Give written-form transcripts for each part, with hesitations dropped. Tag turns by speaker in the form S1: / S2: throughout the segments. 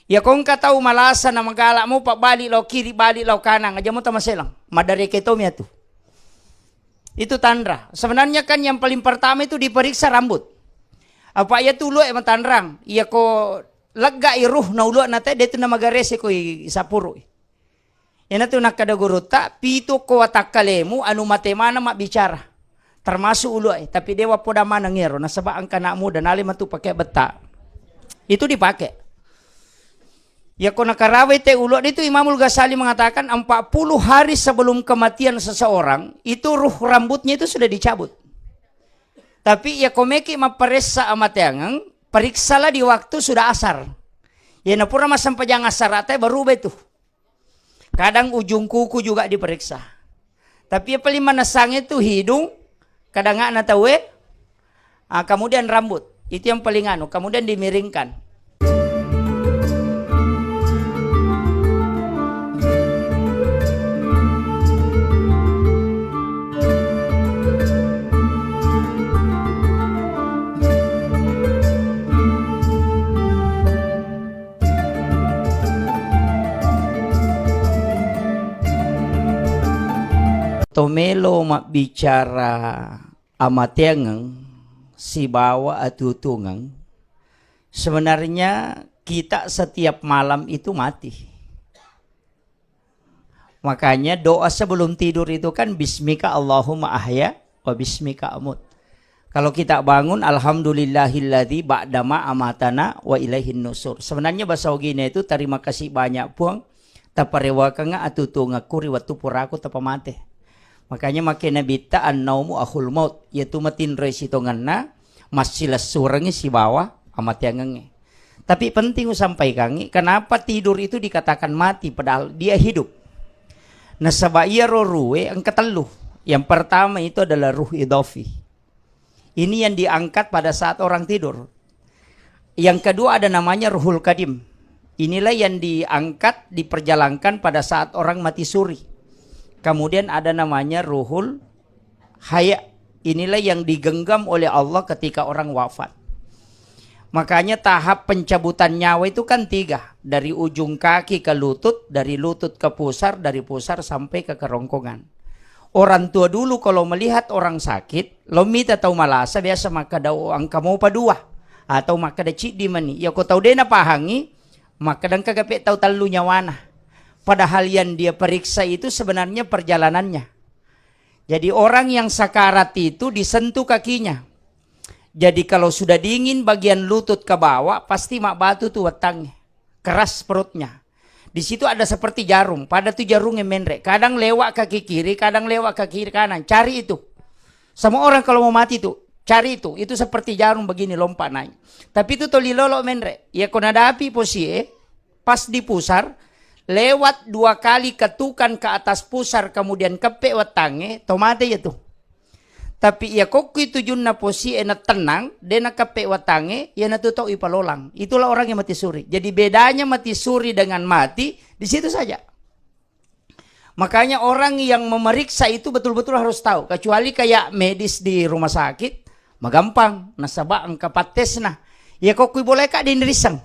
S1: Ya kung ka tahu malasa na magala mo pa balik law kiri balik law kanan aja mo tamaselang. Madari ketomia tu. Itu tandra. Sebenarnya kan yang paling pertama itu diperiksa rambut. Apa ya tulo tandrang. Iya ko lega iruh na ulo na te detu na magarese ko isapuro. Yan tu nakadaguruta pito ko atakalemu anu matemana mak bicara. Termasuk ulo tapi dewa poda mana ngero nasaba ang kanamu dan alim tu pakai beta. Itu dipakai. Ya kau nakarawai te ulo itu Imamul Ghazali mengatakan 40 hari sebelum kematian seseorang itu ruh rambutnya itu sudah dicabut. Tapi ya komeki maperesa amateangang periksalah di waktu sudah asar. Ya napura masam pajang asar ate baru betul. Kadang ujung kuku juga diperiksa. Tapi ya paling manasang itu hidung, kadang nggak natawe, kemudian rambut. Itu yang paling anu, kemudian dimiringkan. Tomelo mak bicara amatengang si bawa atutungang sebenarnya kita setiap malam itu mati. Makanya doa sebelum tidur itu kan bismika Allahumma ahya wa bismika amut. Kalau kita bangun alhamdulillahilladzi ba'dama amatana wa ilaihin nusur. Sebenarnya bahasa ogine itu terima kasih banyak puang taparewakanga atutunga kuri watu puraku tapamate. Makanya makin nabita an-naumu akhul maut yaitu matin resitonganna masilas surangi si bawah amat yangange. Tapi penting sampaikan kenapa tidur itu dikatakan mati padahal dia hidup. Nah sabaya ruwe ang keteluh. Yang pertama itu adalah ruh idofi. Ini yang diangkat pada saat orang tidur. Yang kedua ada namanya ruhul kadim. Inilah yang diangkat diperjalankan pada saat orang mati suri. Kemudian ada namanya ruhul haya. Inilah yang digenggam oleh Allah ketika orang wafat. Makanya tahap pencabutan nyawa itu kan 3. Dari ujung kaki ke lutut, dari lutut ke pusar, dari pusar sampai ke kerongkongan. Orang tua dulu kalau melihat orang sakit, lomit atau malasa biasa maka daw ang kamu padua. Atau maka da cik di mani. Ya ko tahu dia na pahangi, maka dan kagapit tahu talu nyawana. Padahal yang dia periksa itu sebenarnya perjalanannya. Jadi orang yang sakarat itu disentuh kakinya. Jadi kalau sudah dingin bagian lutut ke bawah pasti mak batu tuh wetangnya. Keras perutnya. Di situ ada seperti jarum. Pada tuh jarumnya menrek. Kadang lewat kaki kiri, kadang lewat kaki kanan. Cari itu. Semua orang kalau mau mati tuh cari itu. Itu seperti jarum begini lompat naik. Tapi itu tolilolo menrek. Ya kau nada api posie. Pas di pusar. Lewat 2 kali ketukan ke atas pusar kemudian kepek wetange tomate ya tuh. Tapi ya kok itu junna posi enak tenang dena kepek wetange ya na tutau ipalolang. Itulah orang yang mati suri. Jadi bedanya mati suri dengan mati di situ saja. Makanya orang yang memeriksa itu betul-betul harus tahu. Kecuali kayak medis di rumah sakit, magampang nasaba ang kapatesna. Ya kok boleh kak dinerisang.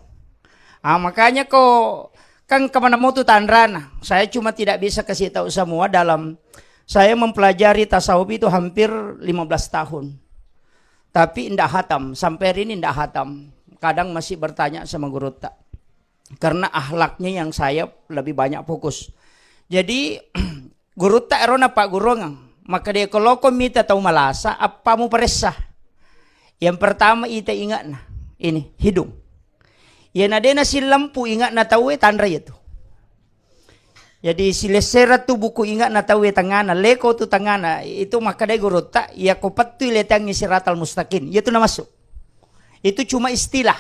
S1: Makanya kok kan kemana mau tuh tandrana. Saya cuma tidak bisa kasih tahu semua dalam saya mempelajari tasawuf itu hampir 15 tahun. Tapi tidak hatam. Sampai hari ini tidak hatam. Kadang masih bertanya sama guru tak. Karena ahlaknya yang saya lebih banyak fokus. Jadi guru tak erona pak guru ngang. Maka dia kalau komite tahu malasa apa mu peresah. Yang pertama ite ingat nah. Ini hidung. Ya nadena si lampu ingat na tahu tandra itu. Jadi si lesera tu buku ingat na tahu tangana leko tu tangana itu maka dia guru tak ya ko patu letangi siratal mustaqim itu na masuk. Itu cuma istilah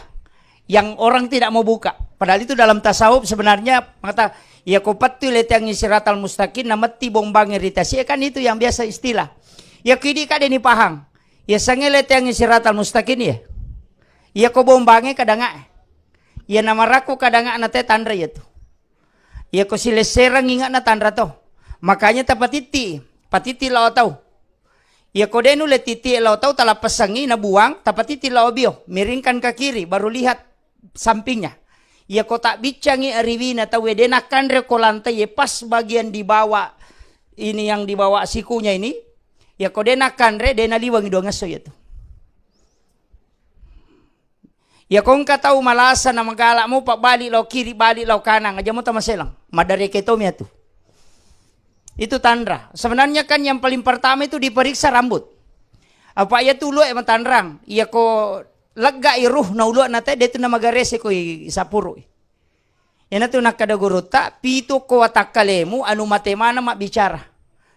S1: yang orang tidak mau buka. Padahal itu dalam tasawuf sebenarnya kata ya ko patu letangi siratal mustaqim namati bombang iritasi kan itu yang biasa istilah. Ya kidi kade ni pahang. Ya sange letangi siratal mustaqim ya. Ya ko bombange kadang ya nama raku kadang nate tandra ya tuh. Ya ko sile serang ingat na tandra to. Makanya tapatiti, patiti lao tau. Ya ko denu le titi lao tau tala pesangi na buang, tapatiti lao bio, miringkan ke kiri baru lihat sampingnya. Ya ko tak bicangi ariwina tawe denakan re ko lantai pas bagian di bawah ini yang di bawah sikunya ini. Ya ko denakan re dena liwangi do ngaso ya tu. Ya kong ka tahu malasa na magala mo pa balik law kiri balik law kanan aja mo tamaselang. Madare ketomia tu. Itu tanda. Sebenarnya kan yang paling pertama itu diperiksa rambut. Apa ya tulo e matanrang. Iya ko lega iruh na ulo na te detu na magarese ko isapuro. Yan tu nakadaguruta pito ko atakalemu anu matemana mak bicara.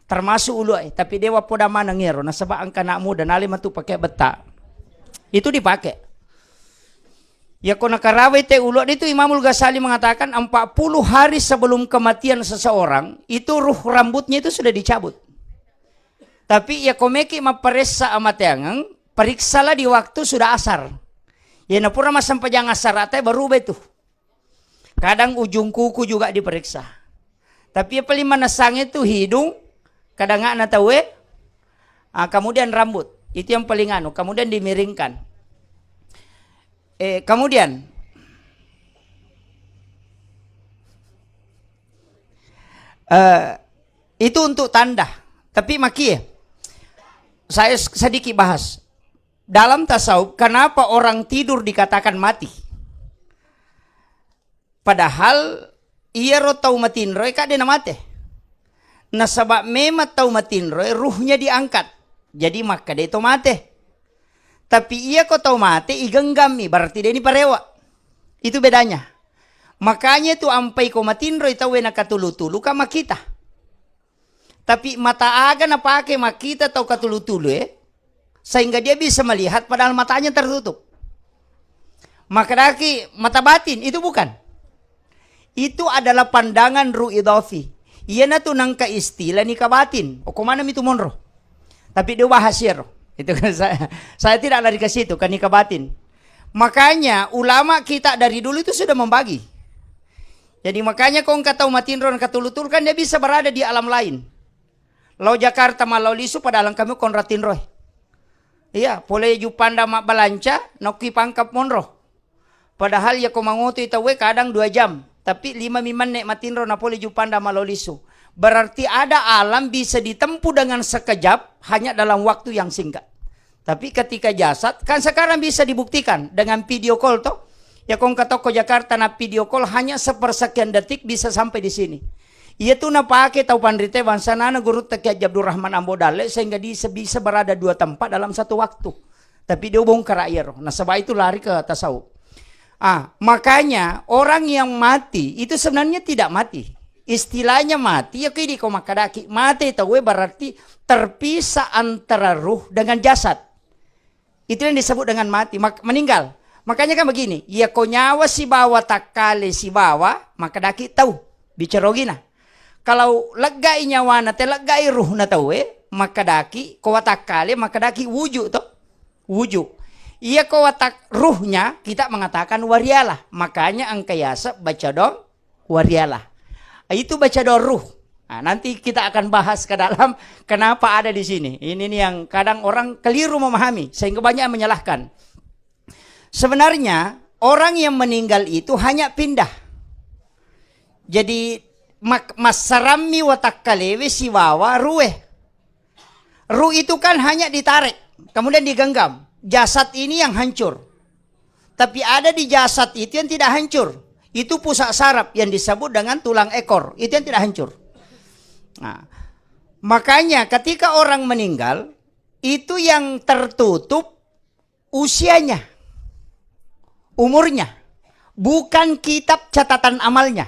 S1: Termasuk ulo tapi dewa poda mana ngero nasabaan kanakmu dan alim tu pakai beta. Itu dipakai. Ya ko nakarawai te ulo itu Imamul Ghazali mengatakan 40 hari sebelum kematian seseorang itu ruh rambutnya itu sudah dicabut. Tapi ya komeki maperesa amateangang periksalah di waktu sudah asar. Ya napura masam pajang asar ate baru betul. Kadang ujung kuku juga diperiksa. Tapi ya paling manasang itu hidung, kadang nggak natawe, kemudian rambut. Itu yang paling anu, kemudian dimiringkan. Kemudian itu untuk tanda. Tapi maki saya sedikit bahas dalam tasawuf kenapa orang tidur dikatakan mati. Padahal ia rotau matin roy kadena mate. Nah sebab memang tau matin roy ruhnya diangkat. Jadi maka dia itu mate. Tapi ia kau tahu mati igenggami berarti dia ini parewa. Itu bedanya. Makanya itu ampai kau matinro itu wena katulu-tulu kama kita. Tapi mata aga na pakai makita atau katulu-tulu sehingga dia bisa melihat padahal matanya tertutup. Maka daki mata batin itu bukan. Itu adalah pandangan ruh idafi. Ia na tu nangka istilah ni kabatin. O kumana itu monro. Tapi dia bahas ya. Itu kan saya tidak lari ke situ kan nikah batin. Makanya ulama kita dari dulu itu sudah membagi. Jadi makanya kau kata matinron katulutul kan dia bisa berada di alam lain. Lau Jakarta malau lisu pada alam kami konratin roy. Iya, boleh jupanda mak balanca noki pangkap monro. Padahal ya kau mangoto itu kadang 2 jam. Tapi 5 miman nek matinron na boleh jupanda malau lisu. Berarti ada alam bisa ditempuh dengan sekejap hanya dalam waktu yang singkat. Tapi ketika jasad kan sekarang bisa dibuktikan dengan video call toh. Ya kong kata ko Jakarta na video call hanya sepersekian detik bisa sampai di sini. Ia tuh na pakai tau pandrite bansana na guru Teki Abdul Rahman Ambodale sehingga dia bisa berada 2 tempat dalam satu waktu. Tapi dia bongkar air. Nah sebab itu lari ke tasawuf. Makanya orang yang mati itu sebenarnya tidak mati. Istilahnya mati ya kini kau makadaki mati itu berarti terpisah antara ruh dengan jasad. Itu yang disebut dengan mati, meninggal. Makanya kan begini, ya kau nyawa si bawa tak kali si bawa makadaki tahu bicarogina. Kalau legai nyawa na te legai ruh na tahu makadaki kau tak kali makadaki wujud toh wujud. Iya kau tak ruhnya kita mengatakan warialah. Makanya angkayasa baca dong warialah. Itu baca doruh. Nah, nanti kita akan bahas ke dalam kenapa ada di sini. Ini nih yang kadang orang keliru memahami sehingga banyak yang menyalahkan. Sebenarnya orang yang meninggal itu hanya pindah. Jadi masarami watakkalewe siwawa ruwe. Ruh itu kan hanya ditarik, kemudian digenggam. Jasad ini yang hancur. Tapi ada di jasad itu yang tidak hancur. Itu pusat saraf yang disebut dengan tulang ekor. Itu yang tidak hancur. Nah, makanya ketika orang meninggal, itu yang tertutup usianya, umurnya, bukan kitab catatan amalnya.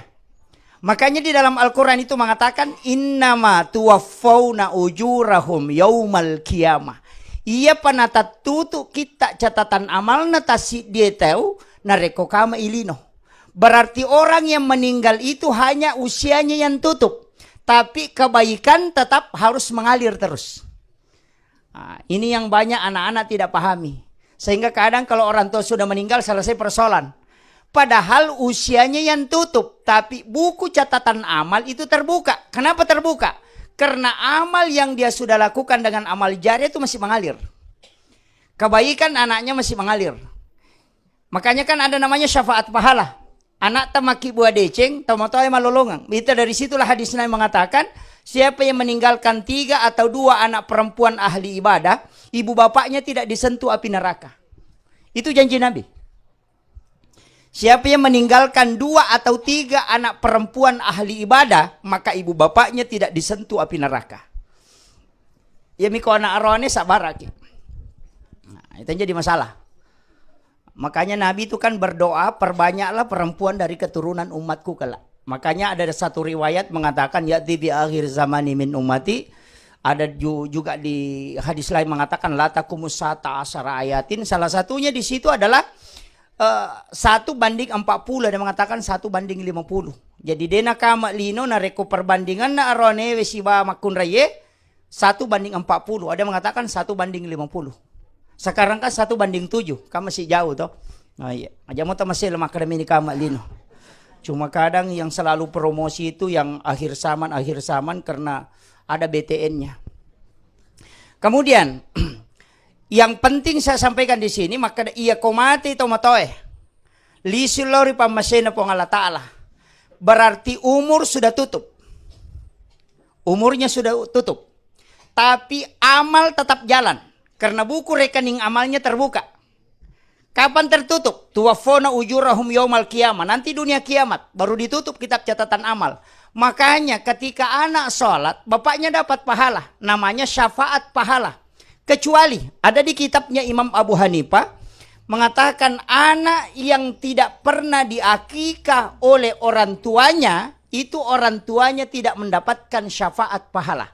S1: Makanya di dalam Al-Quran itu mengatakan, innama tuwaffawna ujurahum yaumal qiyamah. Ia panata tutup kita catatan amal natasi dia tahu nareko kama ilino. Berarti orang yang meninggal itu hanya usianya yang tutup. Tapi kebaikan tetap harus mengalir terus. Nah, ini yang banyak anak-anak tidak pahami. Sehingga kadang kalau orang tua sudah meninggal selesai persoalan. Padahal usianya yang tutup. Tapi buku catatan amal itu terbuka. Kenapa terbuka? Karena amal yang dia sudah lakukan dengan amal jariah itu masih mengalir. Kebaikan anaknya masih mengalir. Makanya kan ada namanya syafaat pahala. Anak tamaki buah deceng, tamatay malolongang. Itu dari situlah hadis Nabi mengatakan, siapa yang meninggalkan 3 atau 2 anak perempuan ahli ibadah, ibu bapaknya tidak disentuh api neraka. Itu janji Nabi. Siapa yang meninggalkan 2 atau 3 anak perempuan ahli ibadah, maka ibu bapaknya tidak disentuh api neraka. Ya miko anak arwane sabaraki. Nah, itu jadi masalah. Makanya Nabi itu kan berdoa, perbanyaklah perempuan dari keturunan umatku kelak. Makanya ada satu riwayat mengatakan, ya'ti bi akhir zamani min ummati. Ada juga di hadis lain mengatakan, la taqumus sa'ata asyara ayatin. Salah satunya di situ adalah 1:40. Ada mengatakan 1:50. Jadi dena kama lino nareko perbandingan na arone wesiba makun raye 1:40. Ada mengatakan 1:50. Sekarang kan 1:7, kan masih jauh toh. Nah iya, aja mau masih lemah akademi ini kamak lino. Cuma kadang yang selalu promosi itu yang akhir zaman karena ada BTN-nya. Kemudian yang penting saya sampaikan di sini, maka ia komati tomatoe. Lisulori pamasena pong Allah Ta'ala. Berarti umur sudah tutup. Umurnya sudah tutup. Tapi amal tetap jalan. Karena buku rekening amalnya terbuka. Kapan tertutup? Tuwafona ujurahum yaumal qiyamah. Nanti dunia kiamat baru ditutup kitab catatan amal. Makanya ketika anak sholat, bapaknya dapat pahala. Namanya syafaat pahala. Kecuali ada di kitabnya Imam Abu Hanifah mengatakan anak yang tidak pernah diakikah oleh orang tuanya, itu orang tuanya tidak mendapatkan syafaat pahala.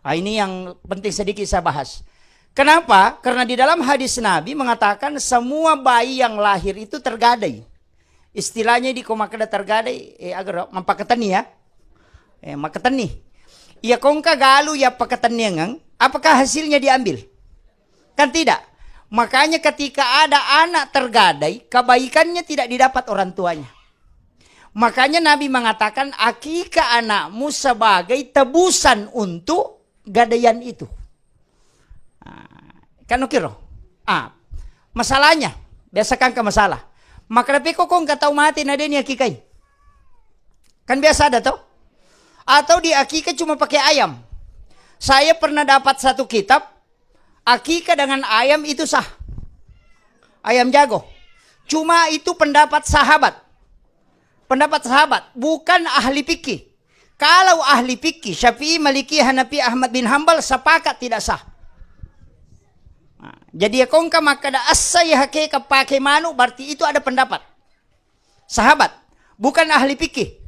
S1: Nah, ini yang penting sedikit saya bahas. Kenapa? Karena di dalam hadis Nabi mengatakan semua bayi yang lahir itu tergadai. Istilahnya di komakada tergadai, agar mampaketani ya. Maketani. Ya kongka galu ya paketani ngang, apakah hasilnya diambil? Kan tidak. Makanya ketika ada anak tergadai, kebaikannya tidak didapat orang tuanya. Makanya Nabi mengatakan akikah anakmu sebagai tebusan untuk gadaian itu. Kan ukiro. Masalahnya, biasakan ke masalah. Maka tapi kok nggak tahu mati nade ni akikai. Kan biasa ada toh? Atau di akikah cuma pakai ayam. Saya pernah dapat satu kitab, akikah dengan ayam itu sah. Ayam jago. Cuma itu pendapat sahabat. Pendapat sahabat, bukan ahli fikih. Kalau ahli fikih, Syafi'i, Maliki, Hanafi, Ahmad bin Hambal sepakat tidak sah. Jadi kongka maka ada asai hakika pakai manu, berarti itu ada pendapat sahabat, bukan ahli fikih.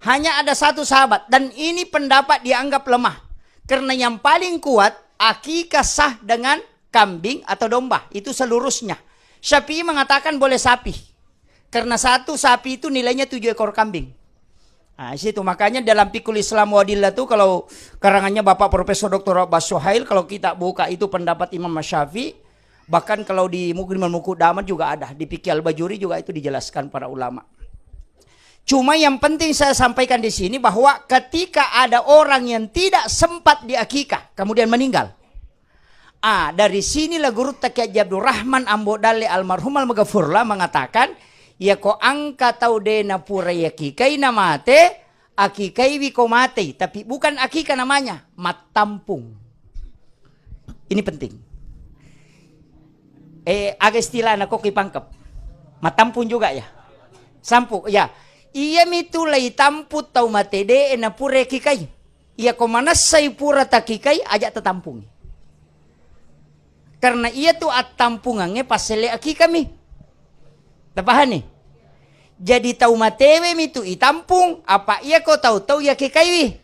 S1: Hanya ada satu sahabat dan ini pendapat dianggap lemah karena yang paling kuat akikah sah dengan kambing atau domba, itu seluruhnya. Syafi'i mengatakan boleh sapi karena satu sapi itu nilainya 7 ekor kambing. Nah, situ makanya dalam Fikul Islam Wadillah tuh kalau karangannya Bapak Profesor Dr. Abbas Suhail, kalau kita buka itu pendapat Imam Syafi'i, bahkan kalau di Mukrimul Muqaddamah juga ada, di Fikih Al-Bajuri juga itu dijelaskan para ulama. Cuma yang penting saya sampaikan di sini bahwa ketika ada orang yang tidak sempat diakikah kemudian meninggal. Dari sinilah guru Taqi Abdul Rahman Ambodale almarhum al-Maghfurlah mengatakan, ya ko angka tau dena pura yakikai namate akikai wiko mate, tapi bukan akika namanya, matampung. Ini penting. Agak istilah nak koki pangkep. Matampung juga ya. Sampu ya. Iya mitulai tamput tau mate de na pura yakikai. Iya ko manasai pura takikai ajak tetampung. Karena iya tuh atampungannya pasele akikami. Tapahan nih. Jadi tahu matewe itu itampung apa iya kau tahu ya kekaiwi.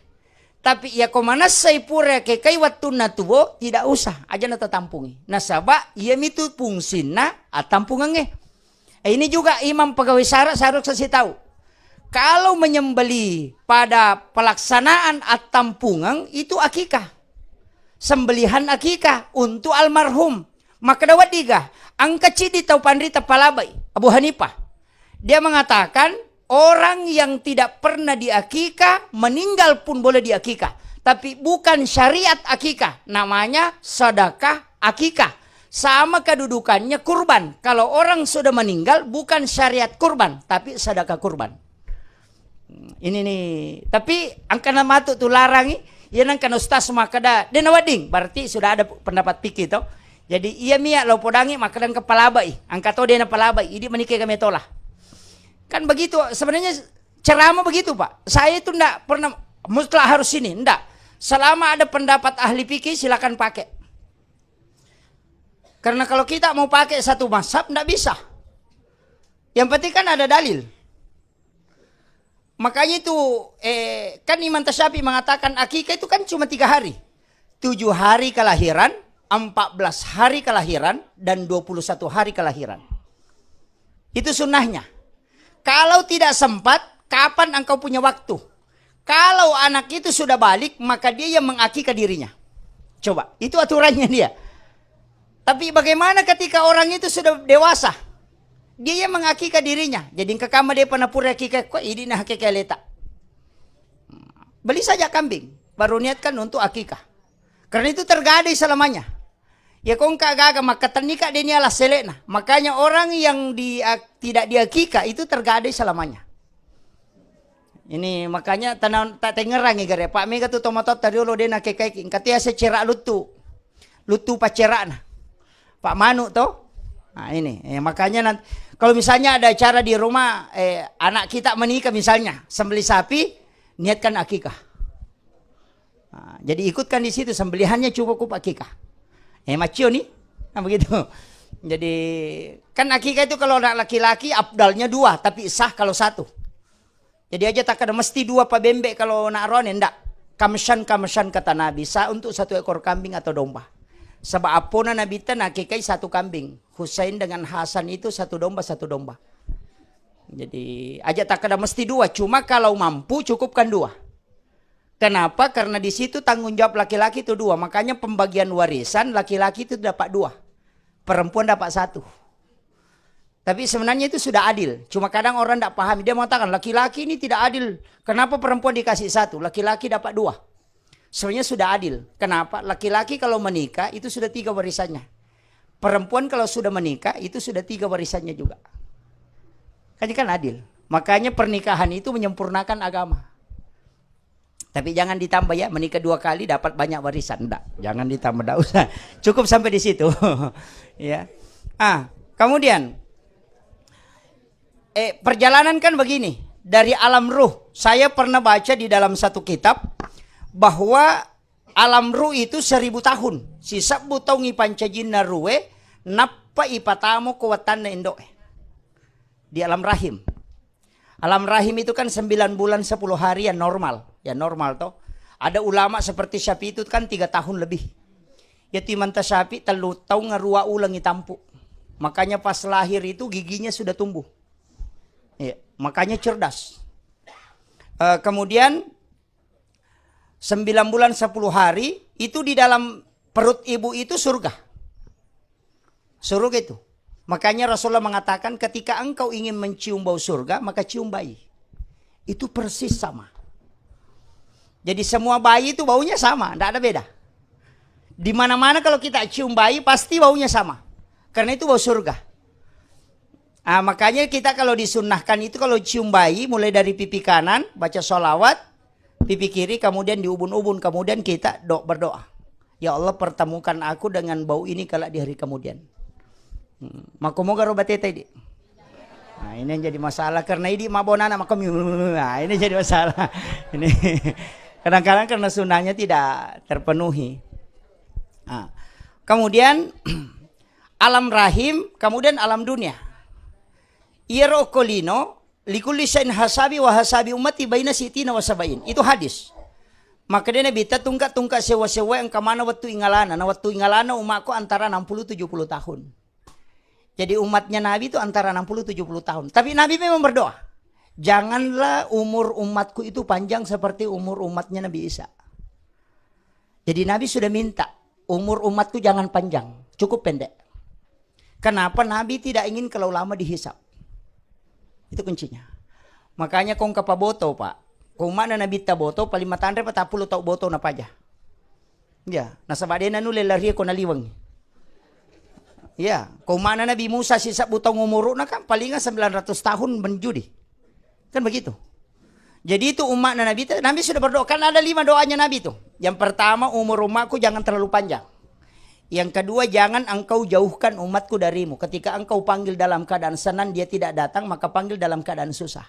S1: Tapi iya kau mana saya pura kekai waktu natubo tidak usah aja nata tampungi. Nasaba iya itu fungsina atampungannya. Ini juga imam pegawai syarat saya harus kasih tahu. Kalau menyembeli pada pelaksanaan atampungan itu akikah. Sembelihan akikah untuk almarhum. Maka dawat diga angka cidi tau pandrita palabai Abu Hanifah. Dia mengatakan orang yang tidak pernah diakikah meninggal pun boleh diakikah, tapi bukan syariat akikah, namanya sedekah akikah. sama kedudukannya kurban. Kalau orang sudah meninggal bukan syariat kurban, tapi sedekah kurban. Ini nih, tapi angkana matu tu larang ia nang kan ustaz makada dena wading, berarti sudah ada pendapat pikir toh. Jadi ia miak lo podangi makadan kepala bai, angkato dena palabai, ini menikah kami tolah. Kan begitu sebenarnya ceramah begitu Pak. Saya itu ndak pernah mutlak harus ini, ndak. Selama ada pendapat ahli fikih silakan pakai. Karena kalau kita mau pakai satu mazhab ndak bisa. Yang penting kan ada dalil. Makanya itu kan Imam Tasyafi mengatakan akikah itu kan cuma 3 hari. 7 hari kelahiran, 14 hari kelahiran, dan 21 hari kelahiran. Itu sunnahnya. Kalau tidak sempat, kapan engkau punya waktu? Kalau anak itu sudah balik, maka dia yang mengakikah dirinya. Coba, itu aturannya dia. Tapi bagaimana ketika orang itu sudah dewasa? Dia yang mengakikah dirinya. Jadi ke kamar dia pernah pura akikah, kok ini nah akikah letak. Beli saja kambing, baru niatkan untuk akikah. Karena itu tergadai selamanya. Ya kong kagak maka ternikah dia nialah selena. Makanya orang yang tidak diakikah itu tergadai selamanya. Ini makanya tanah tak tengerang igare Pak Mega tu tomatot tadi lo dia nak kekek katia secerak lutu pacerak nah. Pak Manu toh. Nah ini makanya nanti kalau misalnya ada acara di rumah anak kita menikah misalnya sembelih sapi niatkan akikah. Nah, jadi ikutkan di situ sembelihannya cukup akikah. Macio nih, nah begitu. Jadi kan akikah itu kalau anak laki-laki abdalnya 2 tapi sah kalau 1. Jadi aja tak ada mesti 2 pak bembek kalau nak ron enggak. Kamshan kata Nabi sah untuk 1 ekor kambing atau domba. Sebab apona Nabi tan akikah 1 kambing. Husain dengan Hasan itu 1 domba 1 domba. Jadi aja tak ada mesti 2. Cuma kalau mampu cukupkan 2. Kenapa? Karena di situ tanggung jawab laki-laki itu 2. Makanya pembagian warisan laki-laki itu dapat 2. Perempuan dapat 1. Tapi sebenarnya itu sudah adil. Cuma kadang orang tidak paham. Dia mengatakan laki-laki ini tidak adil. Kenapa perempuan dikasih 1? Laki-laki dapat 2. Sebenarnya sudah adil. Kenapa? Laki-laki kalau menikah itu sudah 3 warisannya. Perempuan kalau sudah menikah itu sudah 3 warisannya juga. Kan adil. Makanya pernikahan itu menyempurnakan agama. Tapi jangan ditambah ya, menikah 2 kali dapat banyak warisan. Enggak, jangan ditambah, enggak usah. Cukup sampai di situ. Ya. Kemudian perjalanan kan begini. Dari alam ruh, saya pernah baca di dalam satu kitab bahwa alam ruh itu 1000 tahun. Sisa butongi pancajina ruwe nappa ipatamu kuwatan na indo. Di alam rahim. Alam rahim itu kan 9 bulan 10 hari yang normal. Ya normal toh. Ada ulama seperti Syafi'i itu kan 3 tahun lebih. Ya timanta Syafi'i 3 tahun ngarua ulang itampu. Makanya pas lahir itu giginya sudah tumbuh. Ya, makanya cerdas. Kemudian 9 bulan 10 hari itu di dalam perut ibu itu surga. Surga itu. Makanya Rasulullah mengatakan ketika engkau ingin mencium bau surga maka cium bayi. Itu persis sama. Jadi semua bayi itu baunya sama, tidak ada beda. Di mana-mana kalau kita cium bayi pasti baunya sama. Karena itu bau surga. Makanya kita kalau disunnahkan itu kalau cium bayi mulai dari pipi kanan baca sholawat, pipi kiri kemudian diubun-ubun, kemudian kita berdoa. Ya Allah pertemukan aku dengan bau ini kala di hari kemudian. Makomoga roba tete di. Nah, ini yang jadi masalah karena ini mabonana makom. Nah, ini jadi masalah. Ini kadang-kadang karena sunnahnya tidak terpenuhi. Kemudian alam rahim, kemudian alam dunia. Iro kolino likulli syai'in hasabi wa hasabi ummati baina sitina wa sabain. Itu hadis. Maka dia Nabi tungkat sewa-sewa yang kemana waktu ingalana. Nah waktu ingalana umatku antara 60-70 tahun. Jadi umatnya Nabi itu antara 60-70 tahun. Tapi Nabi memang berdoa. Janganlah umur umatku itu panjang seperti umur umatnya Nabi Isa. Jadi Nabi sudah minta. Umur umatku jangan panjang. Cukup pendek. Kenapa Nabi tidak ingin kalau lama dihisap? Itu kuncinya. Makanya kong kapaboto pak. Kung mana Nabi taboto, paling matandre pa tapulo tau boto na paja. Ya, nasabade na nule larhi ko naliwang. Ya, kung mana Nabi Musa sisa butang umur na kan palingan 900 tahun menjudi. Kan begitu. Jadi itu umat Nabi sudah berdoa. Kan ada 5 doanya Nabi itu. Yang pertama, umur umatku jangan terlalu panjang. Yang kedua, jangan engkau jauhkan umatku darimu. Ketika engkau panggil dalam keadaan senang, dia tidak datang, maka panggil dalam keadaan susah.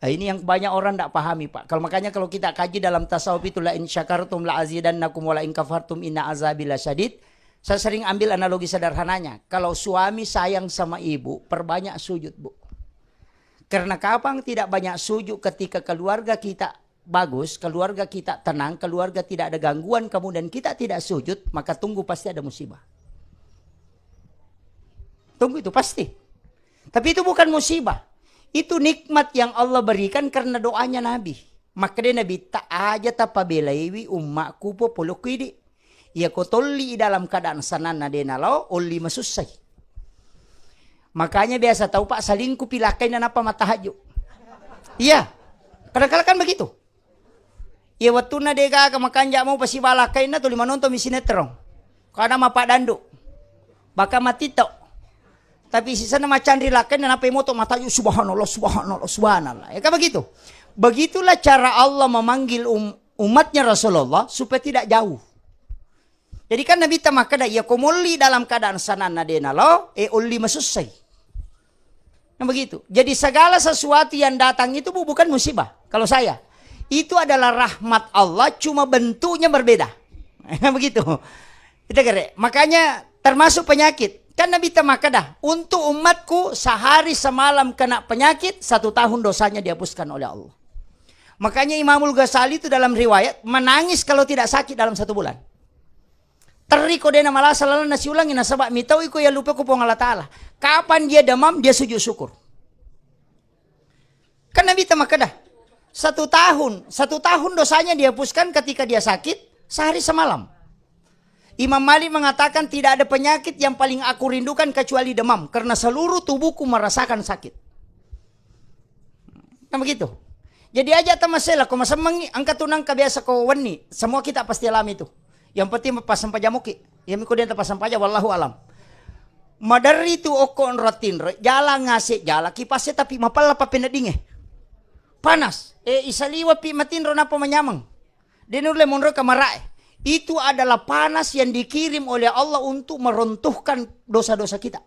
S1: Nah, ini yang banyak orang tidak pahami, Pak. Makanya kalau kita kaji dalam tasawuf itu, la in syakartum la azidannakum wa la in kafartum inna azabi lasyadid. Saya sering ambil analogi sederhananya. Kalau suami sayang sama ibu, perbanyak sujud, Bu. Karena kapan tidak banyak sujud ketika keluarga kita bagus, keluarga kita tenang, keluarga tidak ada gangguan, kemudian kita tidak sujud, maka tunggu pasti ada musibah. Tunggu itu pasti. Tapi itu bukan musibah. Itu nikmat yang Allah berikan karena doanya Nabi. Maka dia Nabi tak aja tapabelaiwi ummakku po pulukwidi. Ya kotoli dalam keadaan sanana denalo oli masusay. Makanya biasa tahu Pak salingku pilakai na apa matahaju. Iya. Kadang-kadang kan begitu. Ya waktu na dega kamakan mau pasi balakai na tuli manonton sinetron. Karena mapak dandu. Baka matito. Tapi sisa na macan rilakai na apa moto mataju subhanallah subhanallah subhanallah. Ya kan begitu. Begitulah cara Allah memanggil umatnya Rasulullah supaya tidak jauh. Jadi kan Nabi tamakada ya komuli dalam keadaan sanana denalo uli masusay. Nah begitu. Jadi segala sesuatu yang datang itu bukan musibah. Kalau saya itu adalah rahmat Allah, cuma bentuknya berbeda. Begitu. Itu kira. Makanya termasuk penyakit. Kan Nabi tamakada untuk umatku sehari semalam kena penyakit 1 tahun dosanya dihapuskan oleh Allah. Makanya Imamul Ghazali itu dalam riwayat menangis kalau tidak sakit dalam 1 bulan. Teriko dena malah selalu nasi ulangi nasabak mitau iko ya lupa ku Allah Ta'ala. Kapan dia demam dia sujud syukur. Kan Nabi tamakada 1 tahun dosanya dihapuskan ketika dia sakit sehari semalam. Imam Malik mengatakan tidak ada penyakit yang paling aku rindukan kecuali demam karena seluruh tubuhku merasakan sakit. Kan begitu. Jadi aja tamasela ko masamang angkat tunang kabiasa ko wani. Semua kita pasti alami itu. Yang penting pas sampai jamuki. Yang mikudin pas sampai wallahu alam. Madari tu okon rotin jala ngasih jala kipasnya tapi mapala pa pinadinge. Panas. Isaliwa pi matin ro napa manyamang. Denurle monro kamarae. Itu adalah panas yang dikirim oleh Allah untuk meruntuhkan dosa-dosa kita.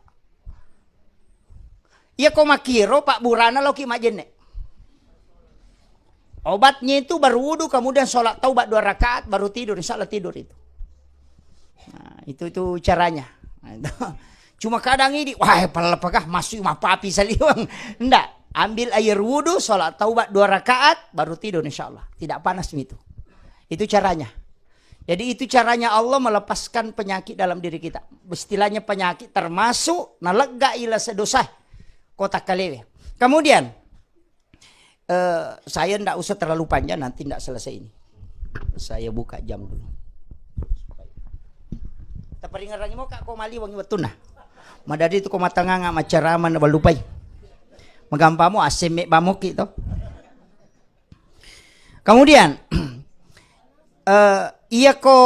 S1: Ia kau makiro Pak Burana lo ki majenne. Obatnya itu baru wudu, kemudian sholat taubat 2 rakaat, baru tidur. Insya Allah tidur itu. Nah, itu caranya. Nah, cuma kadang ini, wah apakah masuk mapapi saliwang. Enggak, ambil air wudu, sholat taubat 2 rakaat, baru tidur insya Allah. Tidak panas itu. Itu caranya. Jadi itu caranya Allah melepaskan penyakit dalam diri kita. Istilahnya penyakit termasuk nalega ila sedosa kota kalewe. Kemudian, saya tidak usah terlalu panjang, nanti tidak selesai ini. Saya buka jam dulu. Taperingat lagi mau kak kau mali wangi betuna. Madadi itu kau matanganga macaraman na balupai. Magampamu asemek bamoki itu. Kemudian iya ko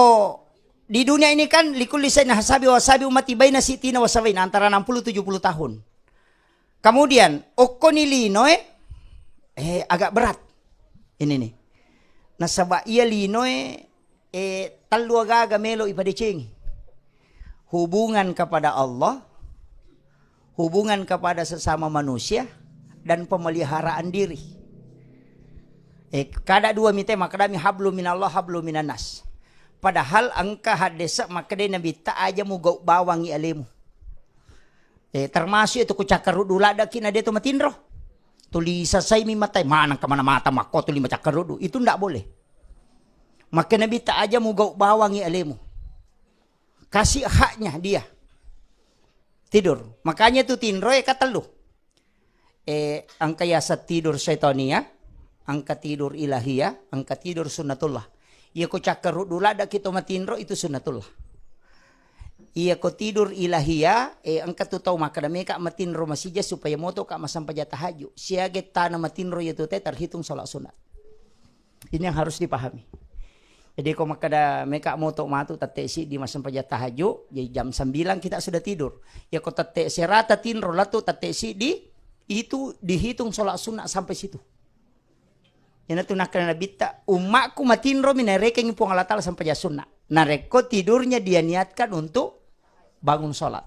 S1: di dunia ini kan likul lisan hasabi wasabi umati baina sitina wasabain antara 60-70 tahun. Kemudian okonilinoe agak berat. Ini nih. Nasaba iya linoe talu agaga melo ipadecing. Hubungan kepada Allah, hubungan kepada sesama manusia, dan pemeliharaan diri. Kada dua mite makadami hablu minallah hablu minanas. Padahal angka hadesa makade nabi ta aja mu gau bawangi alemu. Termasuk itu kucakar dula ada kina dia tu matinro. Tulisa say mi matay mana kamana mata mako tuli macakar dudu. Itu ndak boleh. Maka nabi ta aja mu gau bawangi alemu. Kasih haknya dia. Tidur. Makanya tu tinro katelu. Angka yasat tidur syaitonia, angka tidur ilahiyah, angka tidur sunnatullah. Iya ko cakar dula ada kita matinro itu sunnatullah. Iya ko tidur ilahiyah, angka tu tahu maka dami kak matinro masija supaya moto kak masampai tahajud. Siaget tanah matinro itu terhitung sholat sunat. Ini yang harus dipahami. Jadi kalau makada meka moto matu tate si di masa paja tahajud, jadi jam 9 kita sudah tidur. Ya kau tate serata tinro latu tate si di itu dihitung sholat sunat sampai situ. Yana tu nak kena bita umakku matinro minarekeng pung Allah Taala sampai sunat. Nareko tidurnya dia niatkan untuk bangun sholat.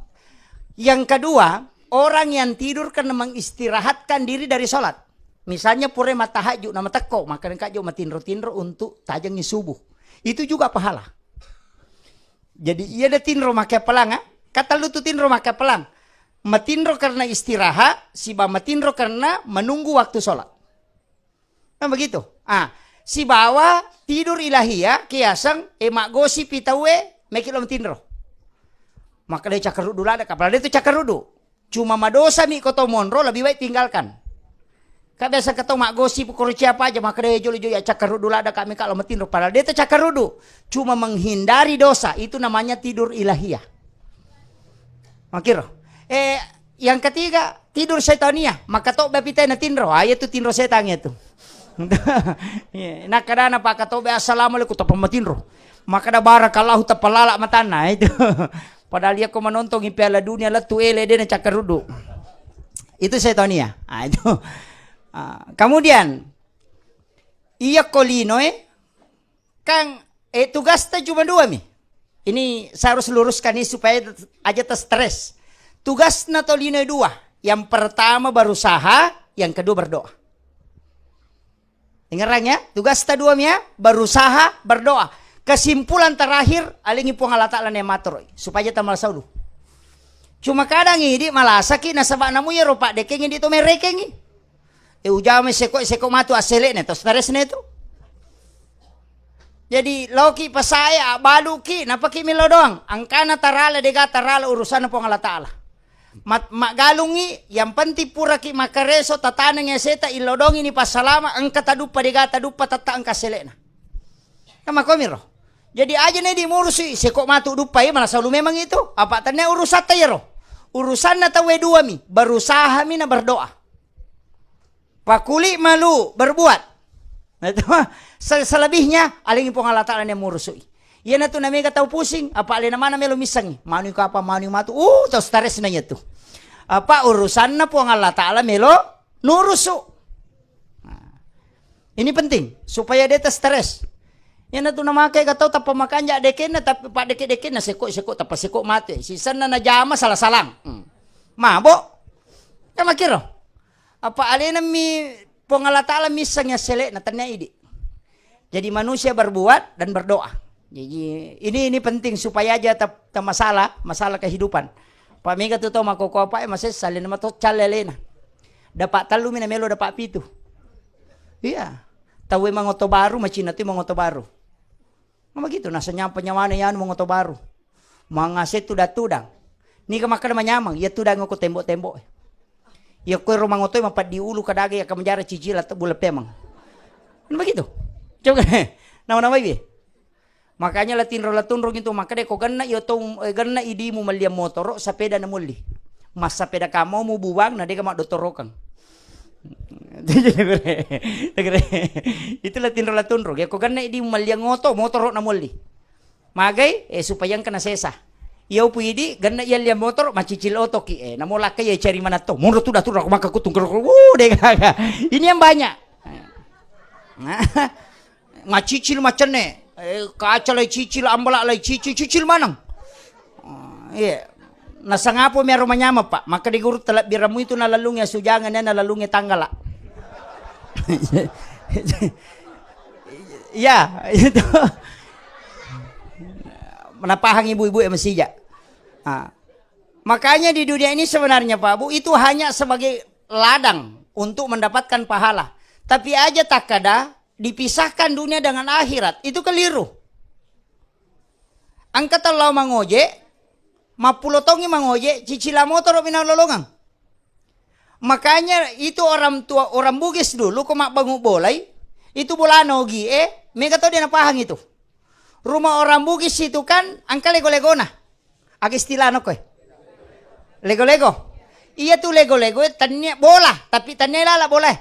S1: Yang kedua, orang yang tidur karena mengistirahatkan diri dari sholat. Misalnya pure mata tahajud nama teko, maka engkau matinro-tinro untuk tajangi subuh. Itu juga pahala. Jadi ia ada tinro makai pelang, kata lu tuh tinro makai pelang. Matinro karena istirahat, si matinro karena menunggu waktu sholat. Nah begitu. Si bawa tidur ilahiyah, kiasang, emak gosi pitawe, mekilo matinro. Maka dia cakar dulu ada, kapal dia itu cakar dulu. Cuma madosa mi koto monro lebih baik tinggalkan. Kak biasa ketemu mak gosip pukul siapa aja maka dia joli ya cakar rudu ada kami kalau matinro padahal dia itu cakar rudu cuma menghindari dosa itu namanya tidur ilahiyah. Makiro. Yang ketiga tidur setania maka tok bapita na tinro itu tinro setannya itu. Nak kadana pak katobe assalamualaikum tapa matinro maka da barakallahu tapalala matana itu. Padahal dia ko menonton di Piala Dunia lah tu ele dia na cakar rudu. Itu setania. Itu. Kemudian iya kolino Kang tugasnya cuma dua mi. Ini saya harus luruskan ini supaya aja stres. Tugasnya tolino dua. Yang pertama berusaha, yang kedua berdoa. Dengarnya, tugasnya dua mi ya, berusaha, berdoa. Kesimpulan terakhir alingi puang Allah Ta'ala nematur supaya tamal saudu. Cuma kadang ini malah sakit nasabak namu ya ropak dekeng ini to merekeng. Ujame seko matu asele ne to stres ne tu. Jadi loki pasaya baluki napaki milo doang. Angkana tarala dega tarala urusan po Allah Taala. Mak galungi yang penting pura ki makareso tatanang seta ilodong ini pasalama angka tadupa dega tadupa tata angka selena. Kama komiro. Jadi aja ne dimurusi seko matu dupa ya malah selalu memang itu. Apa tanya urusan tayro. Urusan na tawe dua mi berusaha mi na berdoa. Pakuli malu berbuat. Nah, itu selebihnya aling pong Allah Ta'ala yang murusui. Iya na tu namanya tahu pusing. Apa alina mana melo misang. Manu ka apa manu matu. Tahu stres na itu. Apa urusan na pong Allah Ta'ala melo nurusu. Nah, ini penting supaya dia stres. Iya na tu nama kay kataw tapa makan ja deken na tapi pak deken na seko tapa seko mati. Sisan na najama salah salang. Mabok. Kama kiro. Apa alena mi pengalat Ta'ala misalnya selek na tanya ini. Jadi manusia berbuat dan berdoa. Jadi ini penting supaya aja tak masalah kehidupan. Pak mega tu tahu makoko apa masih salin nama tu calelena. Dapat talu mina melo dapat pitu. Iya. Tahu emang oto baru macam itu emang oto baru. Mama gitu nasanya penyawana yan emang oto baru. Mangaset tu tudang. Ni kemakan manyamang ya tudang aku tembok-tembok. Ya kue rumah ngotoy mapat di ulu kadage ya kamanjara cicil atau bulat pemang. Kan begitu. Coba nama-nama ibi. Makanya latun gitu maka deko ganna yo to ganna idimu malia motor sepeda na muli. Mas sepeda kamu mu buang na deka mak dotorokang. Itu latun ya ko ganna idimu malia motor na muli. Magay supaya kena sesa. Iyo pwede, ganda yan liya motor, macicil oto ki namula kayo cari mana to. Muro tuda aku makakutung dega. Ini yang banyak. Macicil macam ne. Kaca lay cicil, ambala lay cicil manang. Iya. Nasa nga po may rumanyama pa. Maka di guru talap biramu itu nalalungya sujangan na nalalungya tanggala. Ya, itu. Menapahang ibu-ibu yang masih makanya di dunia ini sebenarnya Pak Bu itu hanya sebagai ladang untuk mendapatkan pahala. Tapi aja tak kada dipisahkan dunia dengan akhirat itu keliru. Angkat Allah mangoje, mapulotongi mangoje, cicila motor pinalolongang. Makanya itu orang tua orang Bugis dulu kemak bangun bolai itu bolano gi mereka tahu dia napahang itu. Rumah orang Bugis itu kan angka lego-lego nah. Agak istilah ano ko Lego-lego. Iya tuh lego-lego tanya bola, tapi tanya lala boleh.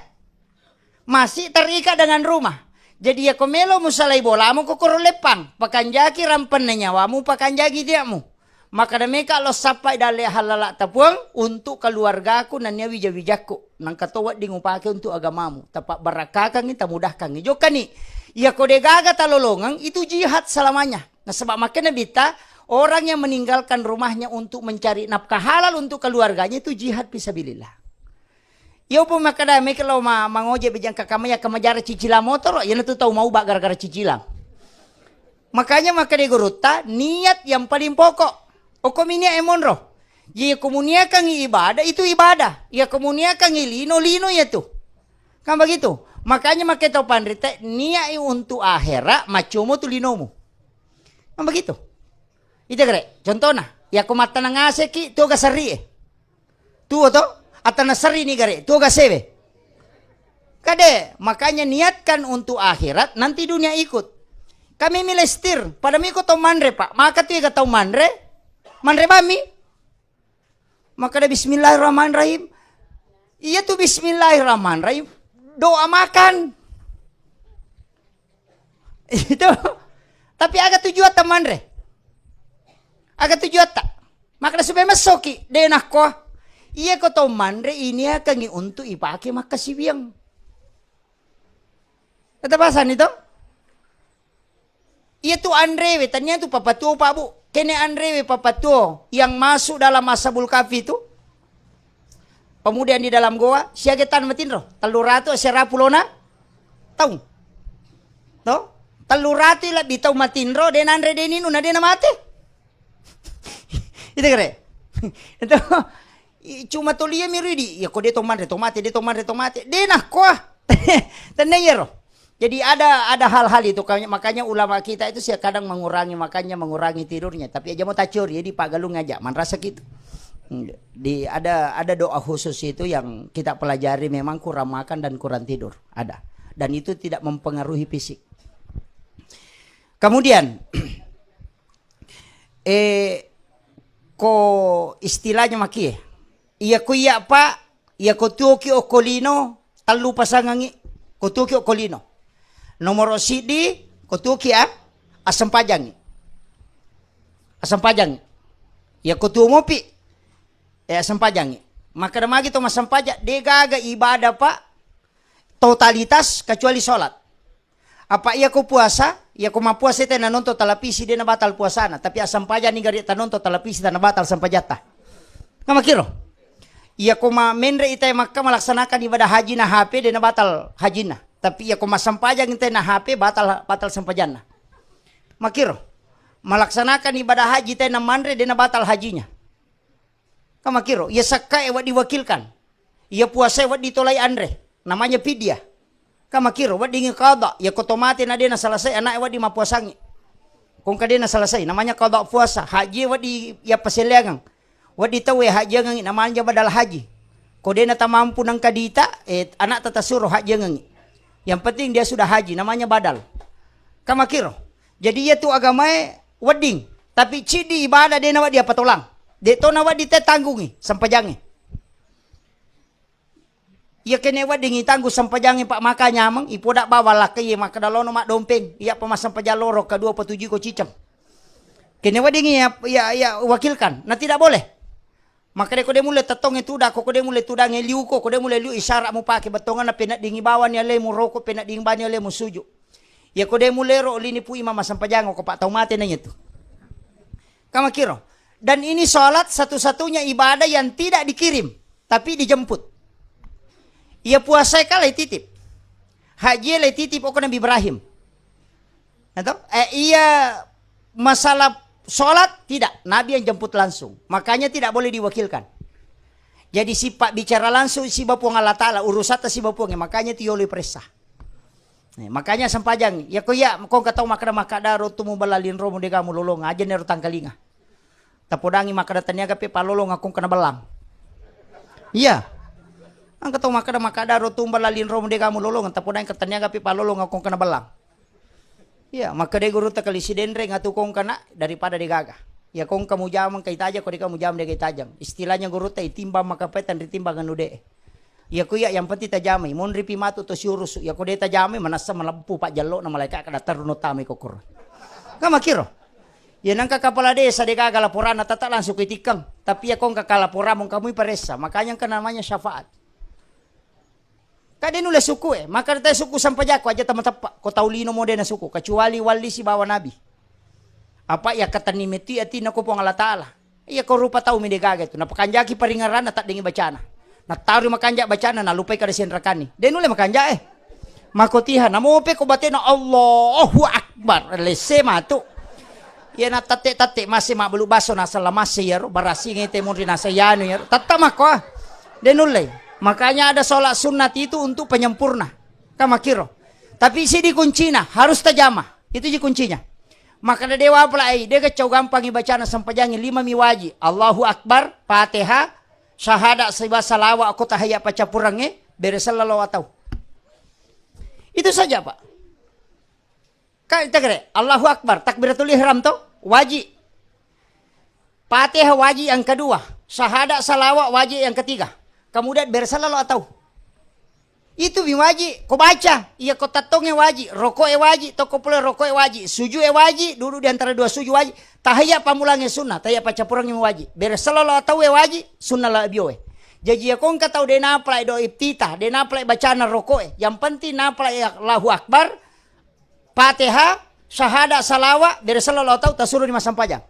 S1: Masih terikat dengan rumah. Jadi ya komelo mo salay bola mo kokoro lepang. Pakanjaki rampan na nyawamu, pakanjaki diamu. Maka dameka lo sapai dale halala tapuang untuk keluargaku nan nya wija-wijaku. Nang katowat di ngupake untuk agamamu. Tapak barakakang kita mudahkan. Jokani, ya kode gaga talolongang itu jihad selamanya. Nah sebab makanya bita orang yang meninggalkan rumahnya untuk mencari nafkah halal untuk keluarganya itu jihad fisabilillah. Ya pun makadame kalau mangoje bejang kakamaya kamajara cicilan motor, ya itu tahu mau bak gara-gara cicilan. Makanya makade guruta niat yang paling pokok. Okominia emonro. Ya komunia kang ibadah itu ibadah. Ya komunia kang lino ya tuh. Kan begitu. Makanya makita pandrite niat untuk akhirat macumu tu linomu. Kan begitu. Itu kere. Contohnya, ya kumata nang aseki tu gasari. Tu to atau nasari ni kere. Tu gasebe. Kade, makanya niatkan untuk akhirat nanti dunia ikut. Kami milestir pada miko tau manre pak. Maka tu tau manre. Manre bami. Maka ada bismillahirrahmanirrahim. Iya tuh bismillahirrahmanirrahim. Doa makan. Itu. Tapi agak tujuan teman re. Agak tujuan tak. Maka supaya masoki. Denah ko. Iya ko tau manre ini akan untuk ipake maka sibiang. Kata pasan itu. Iya tuh Andre. Tanya tuh papatuo pak bu. Kene Andre papatuo. Yang masuk dalam Ashabul Kahfi itu. Pemuda yang di dalam goa. Siagetan matinro. Teluratu serapulona. Tahu. Tahu. Telurati lah bitau matinro den Andre deninu na dena mate. Itu kere. Itu cuma tolia miridi. Ya kok dia tomate. Denah kuah. Tenayero. Jadi ada hal-hal itu. Makanya ulama kita itu sih kadang mengurangi tidurnya. Tapi aja mau tacur ya di pagalung aja. Man rasa gitu. Ada doa khusus itu yang kita pelajari memang kurang makan dan kurang tidur. Ada. Dan itu tidak mempengaruhi fisik. Kemudian ko istilahnya maki iya ko iya pa iya ko tuki okolino talu pasangangi ko tuki okolino nomor sidi ko tuki asam pajang iya ko tumopi asam pajang maka damagi to masam pajak de gaga ibadah pa totalitas kecuali sholat apa iya ko puasa. Ya kuma puasa itu nonton televisi dia batal puasana, tapi asam pajak ni gari nonton televisi dan batal sampai jatah. Kamu kira? Ya kuma menre itu maka melaksanakan ibadah haji na HP dia batal haji na, tapi ya kuma asam pajak itu na HP batal sampai jannah. Makiro melaksanakan ibadah haji itu na manre dia batal hajinya. Kamu kira? Ya sakai wat diwakilkan, ya puasa wat ditolai andre, namanya pidyah. Kama kiro, wad dingin kada, ya kotomati na din na salasay, anak wad di mapuasangi. Kung ka din na salasay, namanya kada puasa, haji wad di ya pasiliagang, wad di tawe haji ngangi, namanya badal haji. Kung din na tamampu ng kadita, anak tatasuro haji ngangi. Yang penting dia sudah haji, namanya badal. Kama kiro, jadi ya tu agamay wading, tapi cidi ibadah din na wad dia patulang. Dito na wad di tetanggungi, sampajangi. Ia kene wa dingi tanggu sampajangin pak makanya mang ipodak bawa lah kaya makadalono mak dompeng ia pemasang pajaloro kedua petuju ko cicam kene wa dingi ya wakilkan nah tidak boleh maka dia mulai tetong itu dah kok dia mulai tudang liu kok dia mulai liu isyarat mu pakai betongan na penak dingi bawan ya le mu rokok penak dingi ban ya le mu suju ya ko dia mulai ro lini pu imam sampajang ko pak tau mate nanya tu kama kiro dan ini salat satu-satunya ibadah yang tidak dikirim tapi dijemput. Ia puasa kali titip. Haji le titip okon Nabi Ibrahim. Atau ia masalah sholat tidak. Nabi yang jemput langsung. Makanya tidak boleh diwakilkan. Jadi si pak bicara langsung si bapuang Allah Ta'ala. Urusata si bapuangnya. Makanya tioli presah. Makanya sampajang. Ya kau ya. Kau katau makada rotumu balalin romu dekamu lolong. Aja nero tangkalinga. Tapodangi makada taniaga pe palolong akong kena belang. Iya. Ang katong makada rotumba lalin rom de kamu lolong tapunan katanya gapi palolong akong kana belang. Ya, maka de guru ta kali sidendre ngatu kong kana daripada de gaga. Ya kong kamu jamang kay taja ko de kamu jam de kay tajam. Istilahnya guru ta itimbang makapetan ditimbang anu de. Iya ko yang penting tajamai. Mon ripi matu to siurus. Iya ko de tajamai manasa malampu pak jallo na malaikat kada taruno tamai kokor. Kama kiro. Ya nang kepala desa de gagal laporan tata langsung itikang. Tapi ya kong kakalaporan mong kamu iparesa. Makanya kan namanya syafaat. Kade nule suku maka tayo suku sampai jako aja teman-teman. Ko taulino mo de na suku kecuali wali si bawa nabi. Apa ya kata ni meti atina ko po Allah Taala. Iya ko rupa tahu mi de gaga itu. Napakanjaki paringaran na tak dingi bacana. Nataru makanja bacana na lupay kada sen rakani. Denule makanja makotiha namope ko bate na Allahu Akbar. Lese matu. Ya na tate masih mabulu baso na salamase yaro barasi ngite mo rin nasa yano yaro. Tatama ko. Denule. Makanya ada sholat sunat itu untuk penyempurna. Kamakiro. Tapi si di kuncinya harus tajamah. Itu di kuncinya. Maka ada dewa pula dia kecau gampang bacana sampajangin 5 miwaji. Allahu Akbar, Fatihah, syahadat sebab salawat aku tahiyat pacapurange beresallallahu atau. Itu saja, Pak. Kita kira Allahu Akbar, takbiratul ihram to wajib. Fatihah wajib yang kedua, syahadat salawat wajib yang ketiga. Kemudian beresallallahu atau. Itu wajib, kau baca, iya kau tatongnya wajib, rokok wajib, toko pula rokok wajib, sujud wajib, duduk di antara dua sujud wajib, tahiyat pamulangnya sunnah, tahiyat pacapurangnya wajib, beresallallahu atau wajib, sunnah lah bioe. Jadi ya kau tahu dia naplai do iftitah, dia naplai bacaan rokok, yang penting naplai Allahu Akbar, Fatihah, syahadat salawat, beresallallahu atau tak suruh di masam pajang.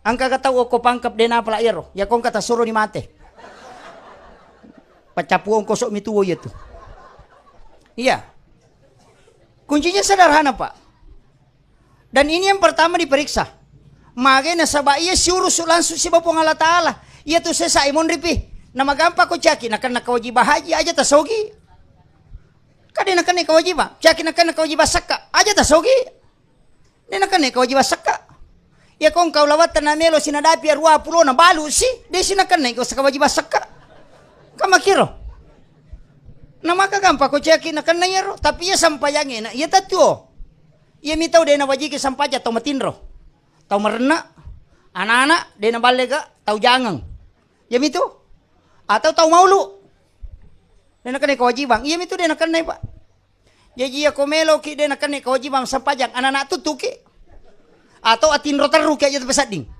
S1: Angka kata kau pangkap dia naplai ero, ya kau kata suruh di mate. Pacapuang kosok mituwo itu. Iya. Kuncinya sederhana, Pak. Dan ini yang pertama diperiksa. Makanya sabak iya suruh langsung si Bapong Allah Ta'ala. Iya tuh saya imon ripi. Nama gampang ko caki. Nakan nakawajibah haji aja tasogi. Kade nakan nakawajibah. Caki nakan nakawajibah saka. Aja tasogi. Dia nakan nakawajibah saka. Ya kong kau lawat tanamelo sinadapi arwa pulo na balu si. Dia sinakan nakawajibah saka. Kamakiro. Na maka gampang ko ceki na kanayero. Tapi ya sampayangin na. Ya tatuo. Ya mitaw de na wajiki sampaja tau matinro. Tau marena. Anak-anak de na balega tau jangang. Ya mito. Atau tau maulu. De na kanay kawajibang. Ya mito de na kanay pa. Jadi ya komelo ki de na kanay kawajibang sampajang. Anak-anak tutuki. Atau atinro taru kaya jatuh pesading.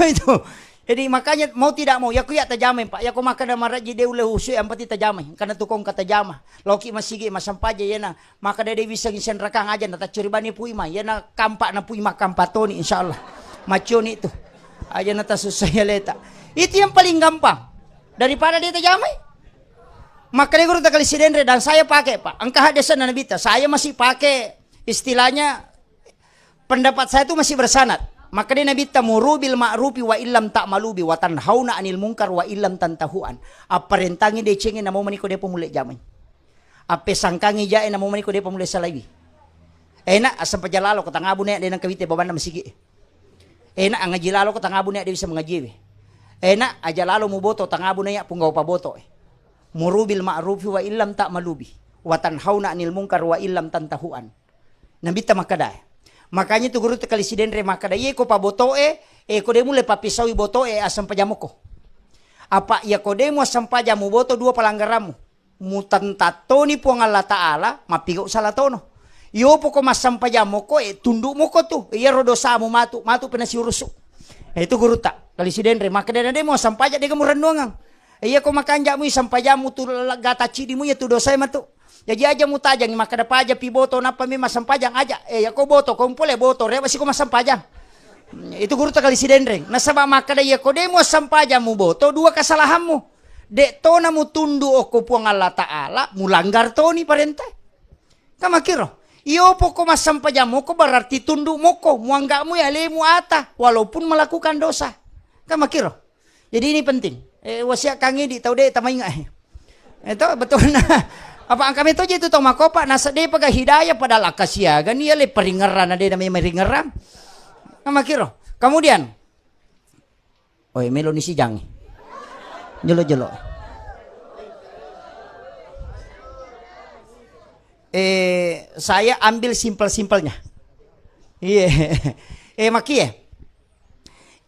S1: Itu. Jadi makanya mau tidak mau ya ku ya tajamai Pak. Ya ku makan marah jadi ule husu yang pati tajamai. Karena tukong kata jamah. Loki masigi masampaja ya na. Maka dia bisa ngisen rakang aja na tacuribani puima. Ya na kampak na puima kampatoni insyaallah. Maconi itu. Aja na tasusah ya leta. Itu yang paling gampang. Daripada dia tajamai. Maka dia guru takali sidenre dan saya pakai Pak. Angka hadasan na nabita. Saya masih pakai istilahnya pendapat saya itu masih bersanad. Maka dia nabi tamuru bil ma'rufi wa illam ta'malubi wa tanhauna 'anil munkar wa illam tantahuan. Apa rentangi de cengin na mo maniko de pemulai jamai. Apa sangkangi jae na mo maniko de pemulai salawi. Enak asam pajalalo ko tangabu ne de nang kawite baban na masigi. Enak ang ngajilalo ko tangabu ne de bisa mengaji. Enak aja lalo mo boto tangabu ne ya punggaw pa boto. Muru bil ma'rufi wa illam ta'malubi wa tanhauna 'anil munkar wa illam tantahuan. Nabi ta makada. Makanya tu guru tekali sidendre maka daya ko pabotoe ko demu le papisawi botoe asam pajamoko. Apa ya ko demu asam pajamu boto dua palanggaramu. Mutantatoni po ng Allah Ta'ala mapigo salatono. Iyo po ko masam pajamoko tunduk mo ko tu. Iya rodosa mo matu penasiurusu. Itu guru tak kali sidendre maka daya demu asam pajak de kamu renduangang. Iya ko makanja mo isam pajamu tu gataci di mo ya tu dosa matu. Jadi aja mutajang maka ada paja pi boto napa mi masam pajang aja. Ya ko boto kumpul boto re masih ko masam pajang. Itu guru takali si dendreng. Nasaba maka da ya ko demo masam pajang mu boto dua kesalahanmu. Dek to na mu tundu oko puang Allah Ta'ala mulanggar to ni parente. Kamakiro. Iyo po ko masam pajang mo ko berarti tundu mo ko muangga mu ya lemu ata walaupun melakukan dosa. Kamakiro. Jadi ini penting. Wasiat kangi di tau de tamay nga. Itu betul na. Apa ang kami to itu tong makopa nasa de paga hidayah pada lakasiaga niya le peringeran na de na may meringeran. Kamakiro. Kemudian oi melo ni si Jang. Jelo. Saya ambil simpel-simpelnya. Iya. Makie.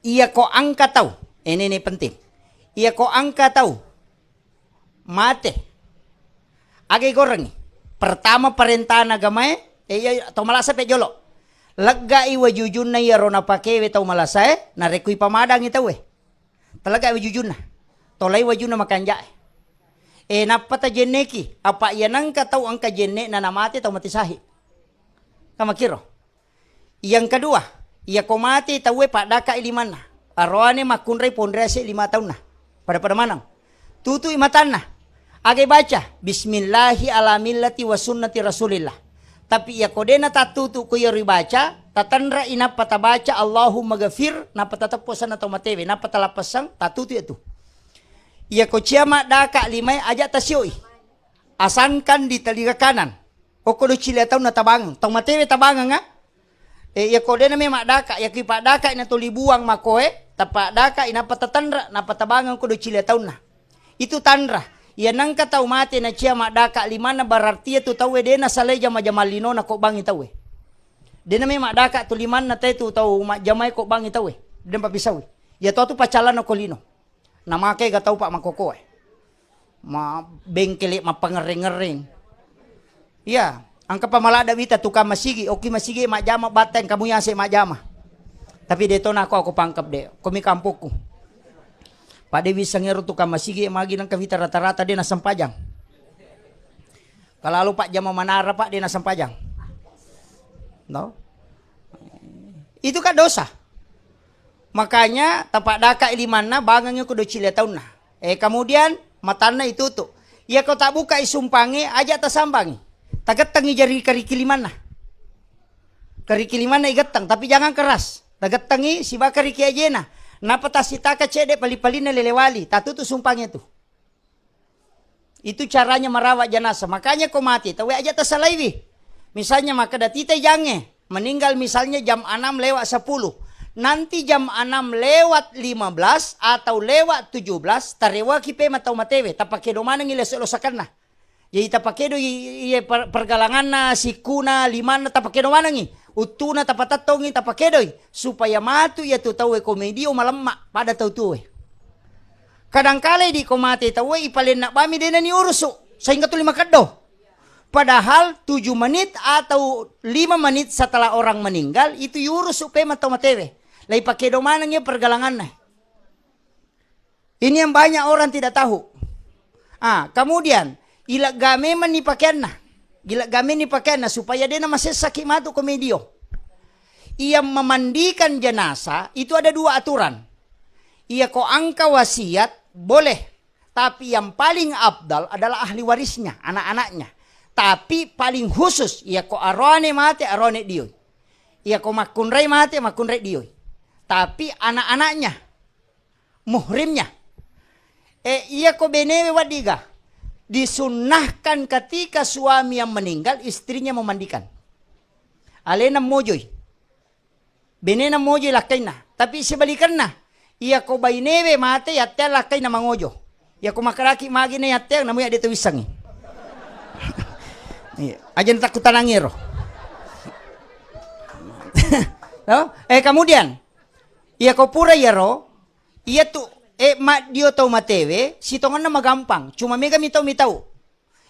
S1: Iya ko angka tahu. Ini penting. Iya ko angka tahu. mate. Agay goreng. Pertama perintah agama to malasa pe jolo. Lega iwa jujun na yaro na pakewe to malasa na rekui pamadang ita we. Talaga iwa jujun na. Tolay wajun na makanja. Napata jeneki apa yanang katau ang kajenne na namate to matisahi. Kamakiro. Yang kedua, ia komati tawe padaka iliman na. Arwane makunray pondrese 5 tahun na. Pada manang. Tutu imatan na. Agay baca, Bismillahi ala millati wa sunnati Rasulillah. Tapi ya kodena tatutu ko yari baca, tatandra ina patabaca Allahumma gafir, na patatapusan atau matewe, na patalapasang tatutu itu. Ya ko ciyama daka 5 aja tasyoy. Asankan di taliga kanan. O kodo chile taw na tabang. Tong matewe tabangan nga. Ya kodena may madaka, ya kipa daka ina tulibuang makoe, tapa daka ina patatandra, na patabangan kodo chile taw na. Itu tandra. Yan ang kataw mati na siya madaka 5 na barartiya tu tawe de na salay jama lino na ko bang itawe. De na may madaka tu 5 na tayo taw jamay ko bang itawe. De pa bisaw. Ya to pacalan na kolino. Na makay gataw pa makoko Ma bengkeli mapangering-ngering. Ya, ang kapamalada wita tu ka masigi, okay masigi majama bateng kamu yase majama. Tapi deto na ako pangkap de. Kumikampok ko. Pada bisa ngeru tukang masigi magi nang kavita rata-rata dia na sampajang. Kalau pak jama manara pak dia na sampajang. No? Itu kan dosa. Makanya tapak daka ilimana bangangnya kudu cile tahun na. Kemudian matana itu tuh. Ya kau tak buka isumpangi aja tasambangi. Tagetangi jari karikiliman na. Karikiliman na igatang tapi jangan keras. Tagetangi si bakari kiajena. Napatasitaka cede pali-pali na lelewali. Tatutu sumpangnya itu. Itu caranya merawat jenazah. Makanya kau mati. Tahu aja tasalaiwi. Misalnya maka datita jange. Meninggal misalnya jam 6 lewat 10. Nanti jam 6 lewat 15 atau lewat 17. Tarewa kipe matau matewe. Tapakedo mana ngilesosakan na. Jadi tapakedo pergalangan na sikuna limana tapakedo mana ngi. Utuna tapatatongi tapakedoy supaya matu ya tu tahu komedio malamak pada tahu tu. Kadangkala di komate tahu ipalen nak bami dena ni urusu sehingga tu 5 kado. Padahal 7 menit atau 5 menit setelah orang meninggal itu urusu pe matau matewe. Lai pakedo mana ngi pergalangan na. Ini yang banyak orang tidak tahu. Kemudian ilak game mani pakaian na. Gila gamin ni pakaian na supaya dia masih sakit matu komedio. Ia memandikan jenazah itu ada 2 aturan. Ia ko angka wasiat boleh, tapi yang paling abdal adalah ahli warisnya, anak-anaknya. Tapi paling khusus ia ko arone mate arone dioy. Ia ko makunrai mate makunrai dioy. Tapi anak-anaknya, muhrimnya. Ia ko benewe wadiga. Disunnahkan ketika suami yang meninggal istrinya memandikan. Alena mojoy. Benena mojoy lakay na. Tapi sebalikan na. Iya ko bainebe mate yatte lakay na mangojo. Iya ko makaraki magi na yatte namuya dito wisang. Ajan takutan angiro. No? Kemudian iya ko pura yaro. Iya tu mak dio tau matewe, si tongan na magampang. Cuma mega mitau.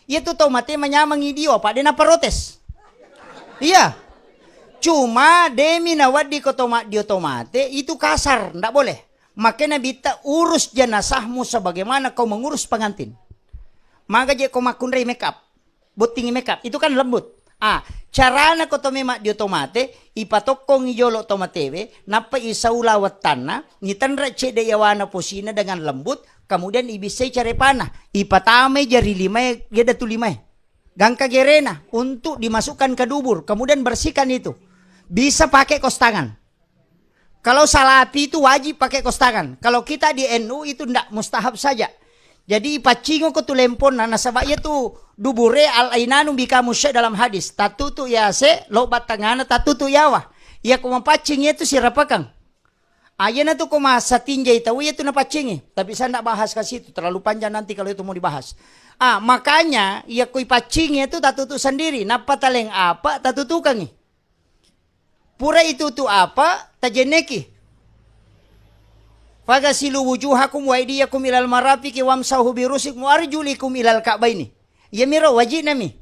S1: Iya tu tau mate manyamangi dio, pak dia na protes. Iya. Cuma demi nawad di ko mak dio tau mate, itu kasar, ndak boleh. Makanya bita urus jenazahmu sebagaimana kau mengurus pengantin. Maka je kau makunrei make up. Butingi make up, itu kan lembut. Carana ko tome mak dio tomate ipatokong ijolo tomatewe napa isaula watana ngitanra cede yawana posina dengan lembut kemudian ibisai care panah ipatame jari 5 geda tu 5 gangka gerena untuk dimasukkan ke dubur kemudian bersihkan itu bisa pakai kos tangan. Kalau salapi itu wajib pakai kos tangan. Kalau kita di NU itu ndak mustahab saja. Jadi pacingo ko tu lempon na nasabaya tu dubure al ainanu bikamu syai dalam hadis. Tatutu ya se lo batangana tatutu yawa. Ya ko mapacing itu sirapakang. Ayana tu ko masatinjay tahu itu na pacingi. Tapi saya ndak bahas ke situ terlalu panjang nanti kalau itu mau dibahas. Makanya ya ko ipacing itu tatutu sendiri. Napa taleng apa tatutu kangi. Pura itu tu apa tajeneki. Fagasilu wujuhakum wa aydiyakum ilal marafiqi wamsahu birusikum wa arjulikum ilal ka'baini. Ya miro wajib nami.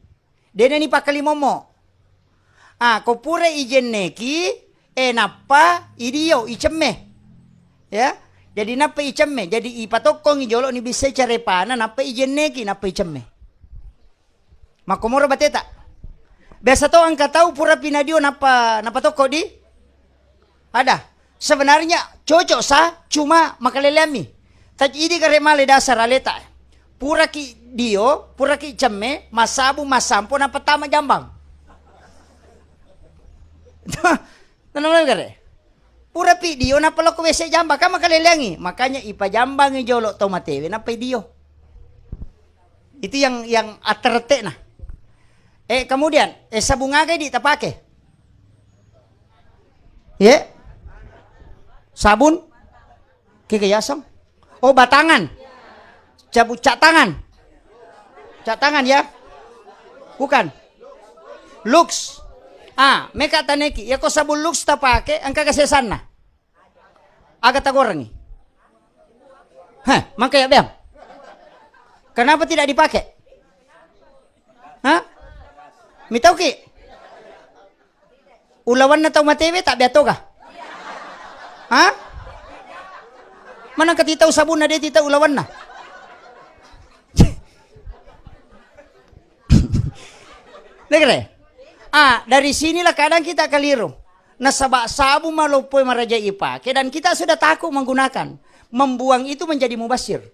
S1: Dena ni pakali momo. Ko pura ijen neki napa idio icemme. Ya. Jadi napa icemme. Jadi ipatokong ijolo ni bisa carepana napa ijen neki napa icemme. Makomoro bateta. Biasa to angka tahu pura pinadio napa toko di? Ada. Sebenarnya cocok sah, cuma makalelami. Taj idi kare male dasar aleta. Pura ki dio, pura ki cemme, masabu masampo na pertama jambang. Tanam kare. Pura pi dio na palo ko wese jambang, ka makalelangi. Makanya ipa jambang jolo to matewe na pa dio. Itu yang aterte nah. Kemudian sabung agay di tapake. Ya. Sabun kikayasam. Oh, batangan. Cat tangan. Cat tangan ya. Bukan. Lux. Meka taneki. Ya ko sabun lux tapake angka kasesan na. Agak tagorangi. Makanya bang. Kenapa tidak dipakai? Mitau ki? Ulawan na tau matewe tak biato ka? Mana katitaw sabun na dia tita ulawan na? Negre. Dari sinilah kadang kita keliru. Nasabak sabun malopoy maraja ipake dan kita sudah takut menggunakan. Membuang itu menjadi mubasir.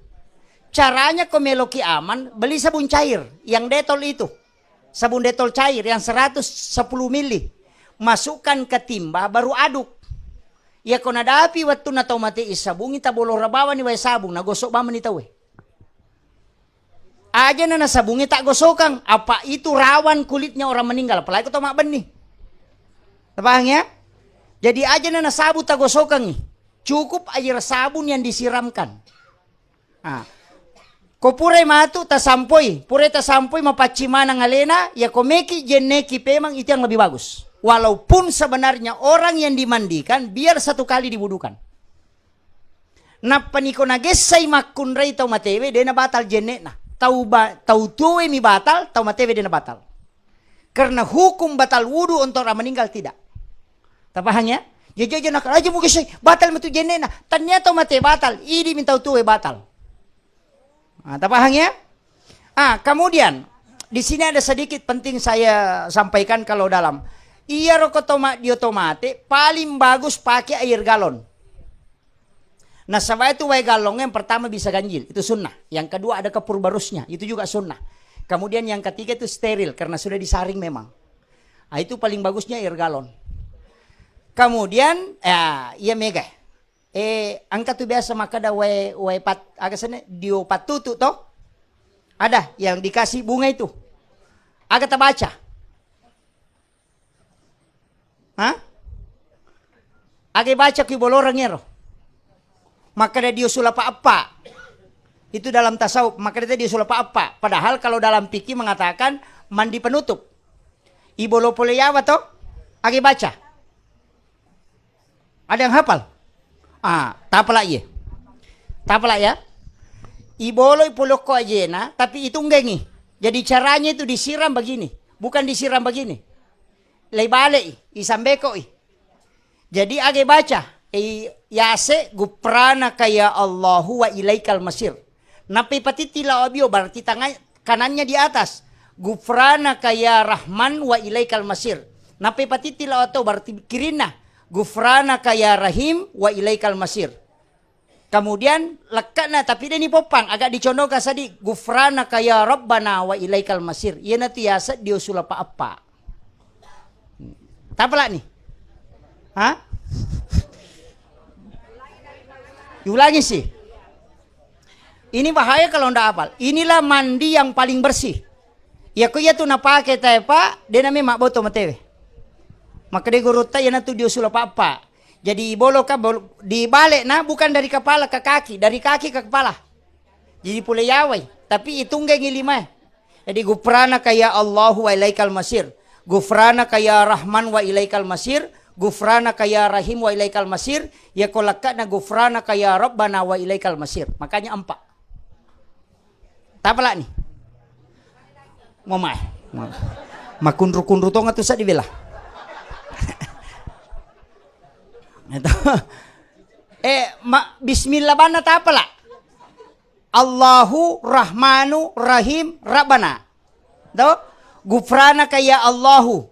S1: Caranya komeloki aman, beli sabun cair yang detol itu. Sabun detol cair yang 110 mili. Masukkan ke timba baru aduk. Ya kau nadapi waktu na tau mati isabung ita bolong rabawan ni way sabung nagosok ba man ita we. Aja na nasabungi tak gosokang. Apa itu rawan kulitnya orang meninggal. Apalagi kau tau mak benih. Paham ya? Jadi aja na nasabu tak gosokang nih. Cukup air sabun yang disiramkan. Ko pure matu tasampoi, pure tasampoi mapacimana ngalena, ya komeki jeneki pemang itu yang lebih bagus. Walaupun sebenarnya orang yang dimandikan biar satu kali dibudukan. Napa niko nagesai makun rei tau matewe dena batal jenekna. Tau tuwe mi batal, tau matewe dena batal. Karena hukum batal wudu untuk orang meninggal tidak. Tapahang ya? Ya nak aja mungkin batal metu jenekna. Ternyata mate batal, ini minta tuwe batal. Tapahang ya? Kemudian di sini ada sedikit penting saya sampaikan kalau dalam iya rokotoma diotomate paling bagus pakai air galon. Nah, sama itu way galon yang pertama bisa ganjil, itu sunnah. Yang kedua ada kapur barusnya, itu juga sunnah. Kemudian yang ketiga itu steril karena sudah disaring memang. Itu paling bagusnya air galon. Kemudian iya mega. Angka tuh biasa maka ada way pat agak sana dio patutu toh. Ada yang dikasih bunga itu. Agak terbaca. Agak baca ki bolorang ero. Maka dia sulapa apa? Itu dalam tasawuf, maka dia sulapa apa? Padahal kalau dalam fikih mengatakan mandi penutup. Ibolo poleyawa toh? Agak baca. Ada yang hafal? Tapala iya. Tapala ya. Ibolo ipulok ko ajena, tapi itu enggak nih. Jadi caranya itu disiram begini, bukan disiram begini. Leibale, isambeko. Jadi age baca, yase guprana kaya Allahu wa ilaikal masir. Napi patitila obio berarti tangan kanannya di atas. Gufrana kaya Rahman wa ilaikal masir. Napi patitila atau berarti kirina. Gufrana kaya Rahim wa ilaikal masir. Kemudian lekatna tapi dia ni popang agak dicondohkan tadi gufrana kaya Rabbana wa ilaikal masir. Ia nanti yasa dia sulapa apa? Tapala nih? Diulangi sih. Ini bahaya kalau ndak hafal. Inilah mandi yang paling bersih. Ya kuya tu napake tayo pa, dia namanya mak boto matewe. Maka dia guruta ya natu dia sulapa apa. Jadi bolo ka dibalik nah bukan dari kepala ke kaki, dari kaki ke kepala. Jadi pula yawai, tapi itu enggak ngilima. Jadi gufrana kaya Allahu wa ilaikal masir. Gufrana kaya Rahman wa ilaikal masir. Gufranaka ya Rahim wa ilaikal masir. Ya kolakana gufranaka ya Rabbana wa ilaikal masir. Makanya 4. Tapala nih. Momai. Makundru-kundru to ngatu sa dibela. Itu. Bismillah bana tapala. Allahu Rahmanu Rahim Rabbana. Do? Gufranaka ya Allahu.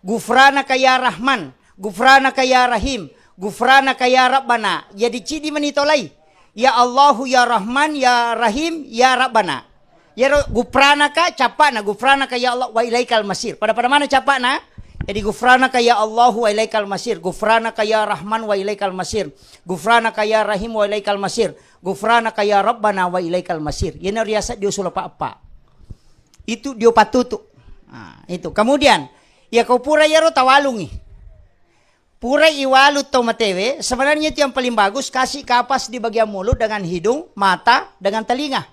S1: Gufranaka ya Rahman. Gufranaka ya Rahim. Gufranaka ya Rabbana. Jadi cidi menitolai. Ya Allahu ya Rahman ya Rahim ya Rabbana. Ya gufranaka capana. Gufranaka ya Allah wa ilaikal masir. Pada mana capana? Jadi gufranaka ya Allahu wa ilaikal masir. Gufranaka ya Rahman wa ilaikal masir. Gufranaka ya Rahim wa ilaikal masir. Gufranaka ya Rabbana wa ilaikal masir. Ini riasa dia usul apa? Itu dia patutu. Nah, itu. Kemudian ya kau pura ya ro tawalungi. Pura iwalut to matewe. Sebenarnya itu yang paling bagus. Kasih kapas di bagian mulut dengan hidung, mata, dengan telinga.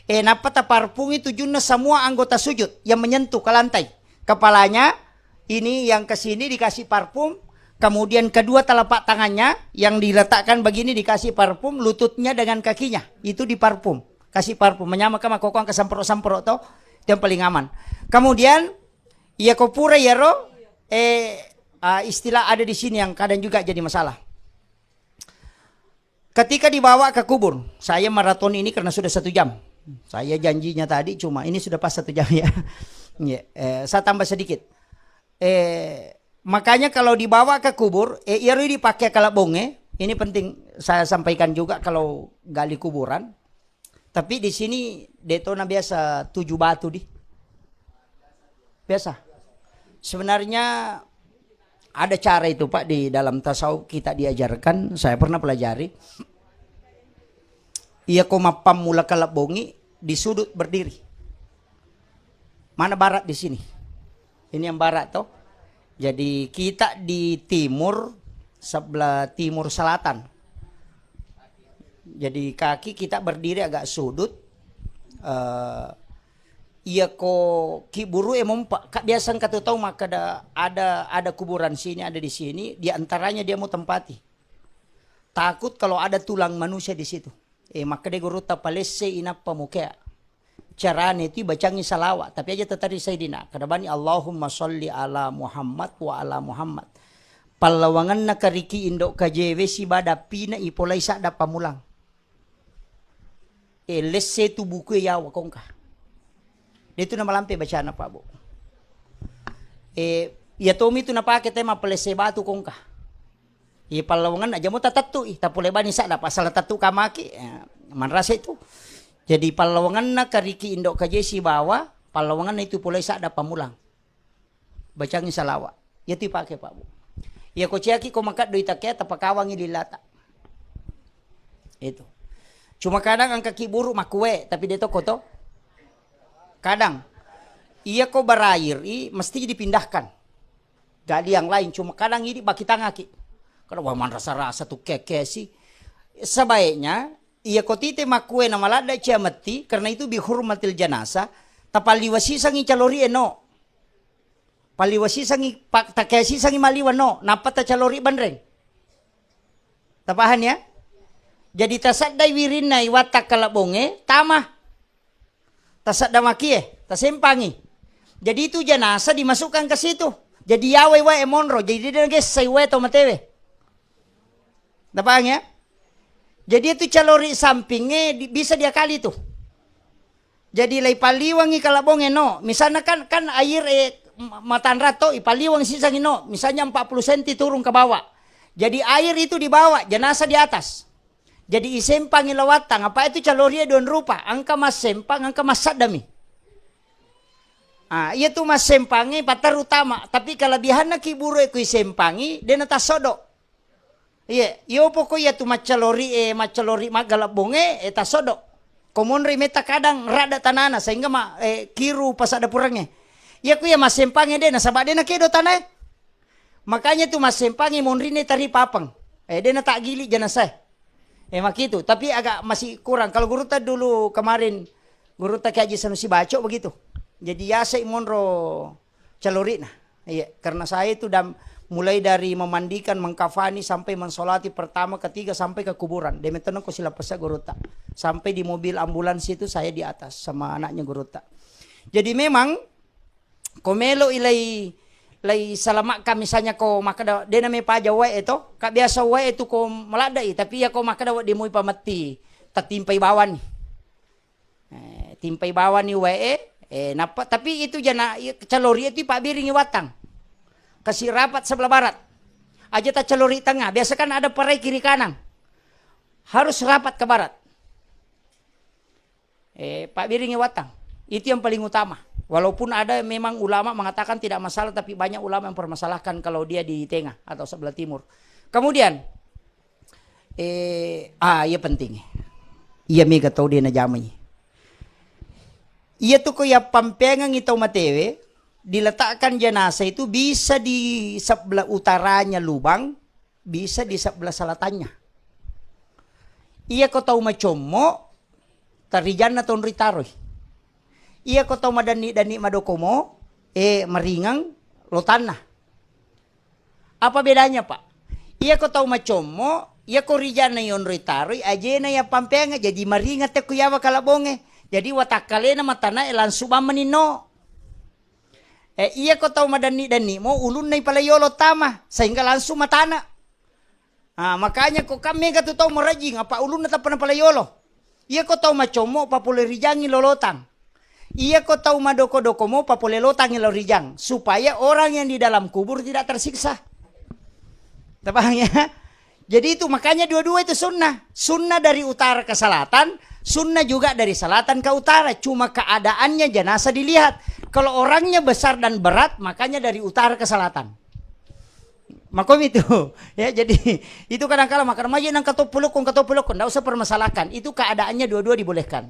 S1: Napata parfum itu junna semua anggota sujud yang menyentuh ke lantai. Kepalanya ini yang ke sini dikasih parfum, kemudian kedua telapak tangannya yang diletakkan begini dikasih parfum, lututnya dengan kakinya itu di parfum, kasih parfum menyamakan makokong ke sampro-sampro to, yang paling aman. Kemudian ya kopura ya ro istilah ada di sini yang kadang juga jadi masalah. Ketika dibawa ke kubur, saya maraton ini karena sudah 1 jam. Saya janjinya tadi cuma ini sudah pas 1 jam ya. Saya tambah sedikit. Makanya kalau dibawa ke kubur, iru dipakai kalabonge. Ini penting saya sampaikan juga kalau gali kuburan. Tapi di sini detona biasa 7 batu di. Biasa. Sebenarnya ada cara itu Pak di dalam tasawuf kita diajarkan. Saya pernah pelajari. Ia komapam mula kalabongi di sudut berdiri. Mana barat di sini? Ini yang barat toh. Jadi kita di timur, sebelah timur selatan. Jadi kaki kita berdiri agak sudut. Iya ko kiburu emompa. Biasa kata tahu maka ada kuburan sini, ada di sini. Di antaranya dia mau tempati. Takut kalau ada tulang manusia di situ. Maka dia guru tapalese inapa mukea. Caranya itu bacangi salawat. Tapi aja tetari Sayyidina. Kadabani Allahumma sholli ala Muhammad wa ala Muhammad. Palawangan na kariki indok kajewe si bada pina ipolay sa da pamulang. Lesse tu buku yawa kongka. Dito na malampi bacana pa bu. Ya tomi tu napake tema palese batu kongka. Palawangan aja mo tatatu tapulay ba ni sa da pasal tatu kamaki. Manrasa itu. Jadi palawangan na kariki indok kajesi bawa, palawangan na itu pulay sa da pamulang. Bacangi salawa. Yati pakai Pak Bu. Ya ko ciaki ko makat do itakya tapakawangi dilata. Itu. Cuma kadang ang kaki buru makuwe tapi deto koto. Kadang iya ko barair mesti dipindahkan. Gali yang lain cuma kadang ini baki tangaki. Kalau waman rasa-rasa tuh keke sih. Sebaiknya iya kotite makue na malada ciamati karena itu bihurmatil janasa tapaliwasi sangi calori eno. Paliwasi sangi takesi sangi maliwan no napata calori bandreng. Tapahan ya? Jadi tasadai wirinai watak kalabonge tamah. Tasadda makie, tasempangi. Jadi itu janasa dimasukkan ke situ. Jadi yawe wa emonro, jadi dia guys saywe to matewe. Tapahan ya? Jadi itu calori sampingnya bisa dia kali tuh. Jadi lai paliwangi kalabonge no. Misalnya kan air matan rato ipaliwang sisang no. Misalnya 40 cm turun ke bawah. Jadi air itu di bawah, jenazah di atas. Jadi isempang ilawatang. Apa itu calori don rupa. Angka mas sempang, angka mas sadami. Iya tuh mas sempangi patar utama. Tapi kelebihan na kiburu ku isempangi dia nata sodok. Iya, yo pokoknya tu macalori magalabonge eta sodok. Komonri meta kadang rada tanana sehingga kiru pas ada purangnya. Ya ku ya mas sempange deh nasabak deh kedo tanah. Makanya tu mas sempange monrine tari papang. Dia tak gili jenazah. Mak itu, tapi agak masih kurang. Kalau guru ta dulu kemarin guru ta kaji Sanusi Baco begitu. Jadi ya saya monro calori nah. Iya, karena saya itu mulai dari memandikan, mengkafani sampai mensolati pertama, ketiga sampai ke kuburan. Demeton ko sila pasa Gorota. Sampai di mobil ambulans itu saya di atas sama anaknya Gorota. Jadi memang komelo ilay salamak ka misalnya ko makada de na may paja way ito. Ka biasa way ito ko malada tapi ya ko makada di mo pamati tatimpay bawan. Timpay bawan ni way napa tapi itu jana calori itu pabiring watang. Kasih rapat sebelah barat. Aja tak calori tengah. Biasa kan ada parai kiri kanan. Harus rapat ke barat. Pak biringi watang. Itu yang paling utama. Walaupun ada memang ulama mengatakan tidak masalah, tapi banyak ulama yang permasalahkan kalau dia di tengah atau sebelah timur. Kemudian, iya penting. Iya mega tahu dia na jamai. Iya tuh kaya pampengang itaw matewe. Diletakkan jenazah itu bisa di sebelah utaranya lubang, bisa di sebelah selatannya. Iya ko tahu macomo, tarijan na ton ritaroy. Iya ko tahu madani madokomo, maringang lotanna. Apa bedanya Pak? Iya ko tahu macomo, iya ko rijan na yon ritaroy, aje na ya pampenga jadi maringat te kuyawa kalabonge. Jadi watakale na matana langsung manino. Iya ko tahu madani mo ulun na ipalayolo tama sehingga langsung matana. Makanya ko kami ka tahu merajing apa ulun na tapan palayolo. Iya ko tahu macomo papulerijangi lolotang. Iya ko tahu madoko-doko mo papulelotang lorijang supaya orang yang di dalam kubur tidak tersiksa. Paham ya? Jadi itu makanya dua-dua itu sunnah. Sunnah dari utara ke selatan, sunnah juga dari selatan ke utara. Cuma keadaannya jenazah dilihat. Kalau orangnya besar dan berat, makanya dari utara ke selatan. Makom itu, ya jadi itu kadang-kadang makan maji nang katopulukon, tidak usah permasalahkan. Itu keadaannya dua-dua dibolehkan.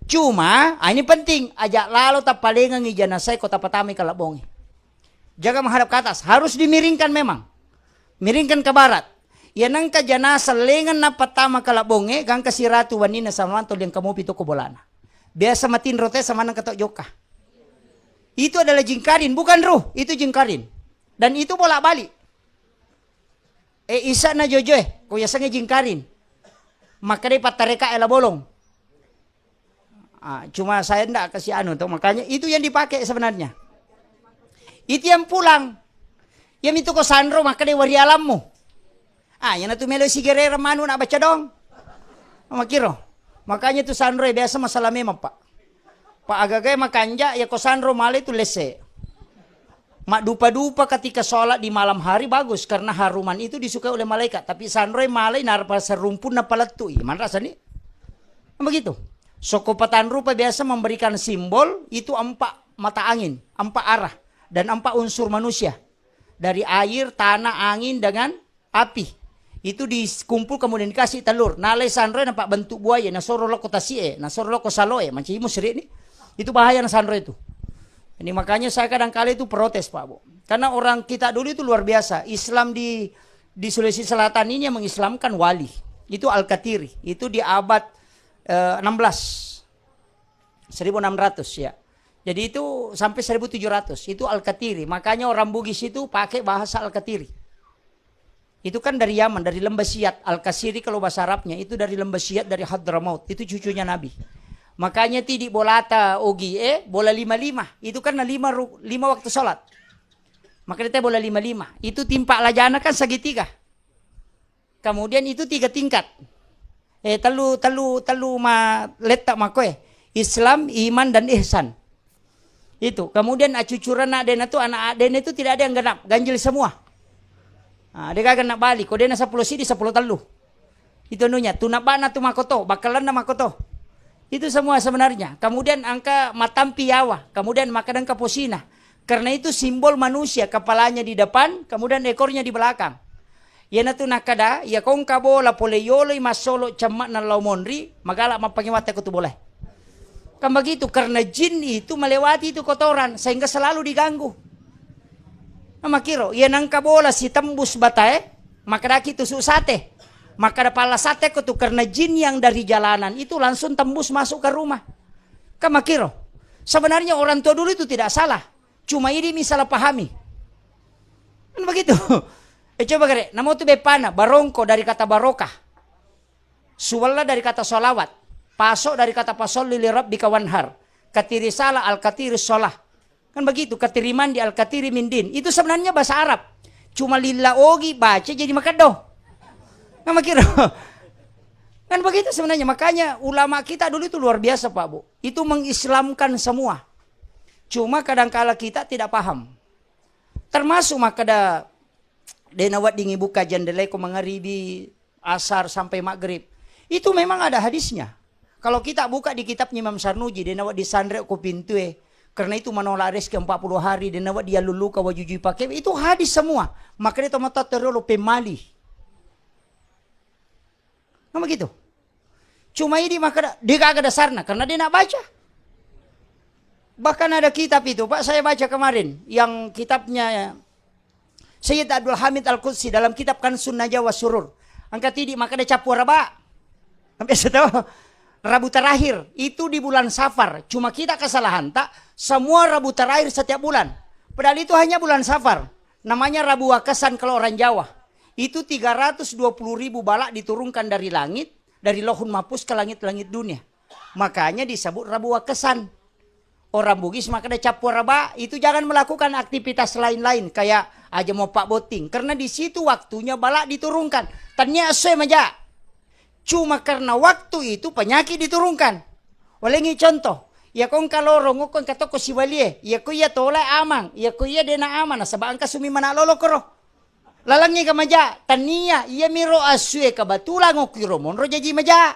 S1: Cuma, ini penting, ajak lalu tak palingan jenazah kota patami kalabongi. Jaga menghadap ke atas, harus dimiringkan memang, miringkan ke barat. Ya nang ka jenazah lengan na patama kalabongi, gang kasiratu wanina sama mantol yang kamu pitu kubolana. Biasa matin rote sama nang katok joka. Itu adalah jingkarin, bukan ruh, itu jingkarin. Dan itu bolak-balik. Isa na jojoy, kuya sange jingkarin. Maka dia patareka ela bolong. Cuma saya ndak kasih tuh, makanya itu yang dipakai sebenarnya. Itu yang pulang. Yang itu ko sandro maka dia wari alammu. Yang itu melo sigerera manu nak baca dong. Makiro. Makanya itu sandro biasa masalah memang Pak. Pak agagay makanja ya kosandro male itu lese. Mak dupa-dupa ketika sholat di malam hari bagus karena haruman itu disukai oleh malaikat. Tapi sandro male narpa serumpun na palatui. Mana rasanya? Begitu. Sokopatan rupa biasa memberikan simbol itu 4 mata angin, 4 arah dan 4 unsur manusia. Dari air, tanah, angin dengan api. Itu dikumpul kemudian dikasih telur. Nalai sandro nampak bentuk buaya, nasoro loko tasie, nasoro loko saloe, mancimu seri ini. Itu bahaya sandro itu. Ini makanya saya kadang-kali itu protes Pak Bu. Karena orang kita dulu itu luar biasa. Islam di Sulawesi Selatan ini yang mengislamkan wali. Itu Al-Katiri. Itu di abad 16. 1600 ya. Jadi itu sampai 1700. Itu Al-Katiri. Makanya orang Bugis itu pakai bahasa Al-Katiri. Itu kan dari Yaman, dari Lembah Siat. Al-Kasiri kalau bahasa Arabnya itu dari Lembah Siat, dari Hadramaut. Itu cucunya Nabi. Makanya tidak bolata ogi bola 55. Itu kan 5 waktu sholat. Maka kita bola 55. Itu timpa lajana kan segitiga. Kemudian itu 3 tingkat. Telu ma letak makoe. Islam, iman dan ihsan. Itu. Kemudian acucuran aden itu anak aden itu tidak ada yang genap, ganjil semua. Dia kagak genap balik. Kode na 10 sidi 10 telu. Itu nunya. Tunabana tu makoto, bakalan na makoto. Itu semua sebenarnya. Kemudian angka matampi yawa. Kemudian makanan kaposina. Karena itu simbol manusia. Kepalanya di depan. Kemudian ekornya di belakang. Ya natu nakada. Ya kong kabola pole yolo masolo camak na laumonri. Magalak mapangiwate ko tu boleh. Kan begitu. Karena jin itu melewati itu kotoran. Sehingga selalu diganggu. Makiro. Ya nang kabola si tembus batae. Maka daki tusuk sate. Maka ada pala sate ko tuh karena jin yang dari jalanan itu langsung tembus masuk ke rumah. Kamakiro. Sebenarnya orang tua dulu itu tidak salah. Cuma ini salah pahami. Kan begitu. Coba kare, namo tu bepana, barongko dari kata barokah. Suwalla dari kata solawat. Pasok dari kata pasol lili rabbika wanhar. Katiri salah al-katiri sholah. Kan begitu, katiri mandi al-katiri mindin. Itu sebenarnya bahasa Arab. Cuma lilla ogi baca jadi makado. Kan begitu. Kan begitu sebenarnya. Makanya ulama kita dulu itu luar biasa Pak Bu. Itu mengislamkan semua. Cuma kadangkala kita tidak paham. Termasuk makada denawat dingi buka jendeleko mangaribi asar sampai maghrib. Itu memang ada hadisnya. Kalau kita buka di kitabnya Imam Sarnuji, denawat di sandre ko pintue. Karena itu menolak rezeki 40 hari, denawat dia luluka wajujui pakai. Itu hadis semua. Makanya itu mata terlalu pemali. Nah begitu. Cuma ini maka dia kagak dasarnya karena dia nak baca. Bahkan ada kitab itu, Pak, saya baca kemarin yang kitabnya Sayyid Abdul Hamid Al-Qudsi dalam kitab kan Sunnah Jawa Surur. Angkat ini maka ada capu raba. Sampai saya tahu Rabu terakhir itu di bulan Safar. Cuma kita kesalahan tak semua Rabu terakhir setiap bulan. Padahal itu hanya bulan Safar. Namanya Rabu Wakasan kalau orang Jawa. Itu 320.000 balak diturunkan dari langit, dari Lauhul Mahfuz ke langit-langit dunia. Makanya disebut Rabu Wakasan. Orang Bugis maka ada capu raba, itu jangan melakukan aktivitas lain-lain kayak aja mau pak boting. Karena di situ waktunya balak diturunkan. Tanya saya maja. Cuma karena waktu itu penyakit diturunkan. Oleh ini contoh. Ya kong kalorong kong katoko si walie. Ya ko ya tolak amang. Ya ko ya dena aman. Sabang ka sumi mana lolo koro. Lalangnya ka maja. Tania iya miro asue kabatulang okiro monro jaji maja.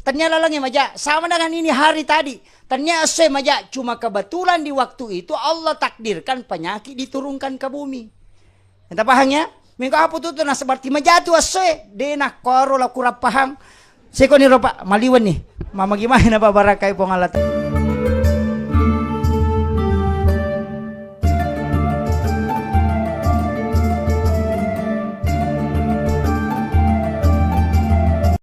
S1: Tanya lalangnya maja. Sama dengan ini hari tadi. Tanya asue maja. Cuma kebetulan di waktu itu Allah takdirkan penyakit diturunkan ke bumi. Entah pahamnya? Minggu apa tuh nah seperti majatu aswe dena koro la kurang paham. Seko ni ropa maliwan nih. Mama gimana Pak Barakai pengalat.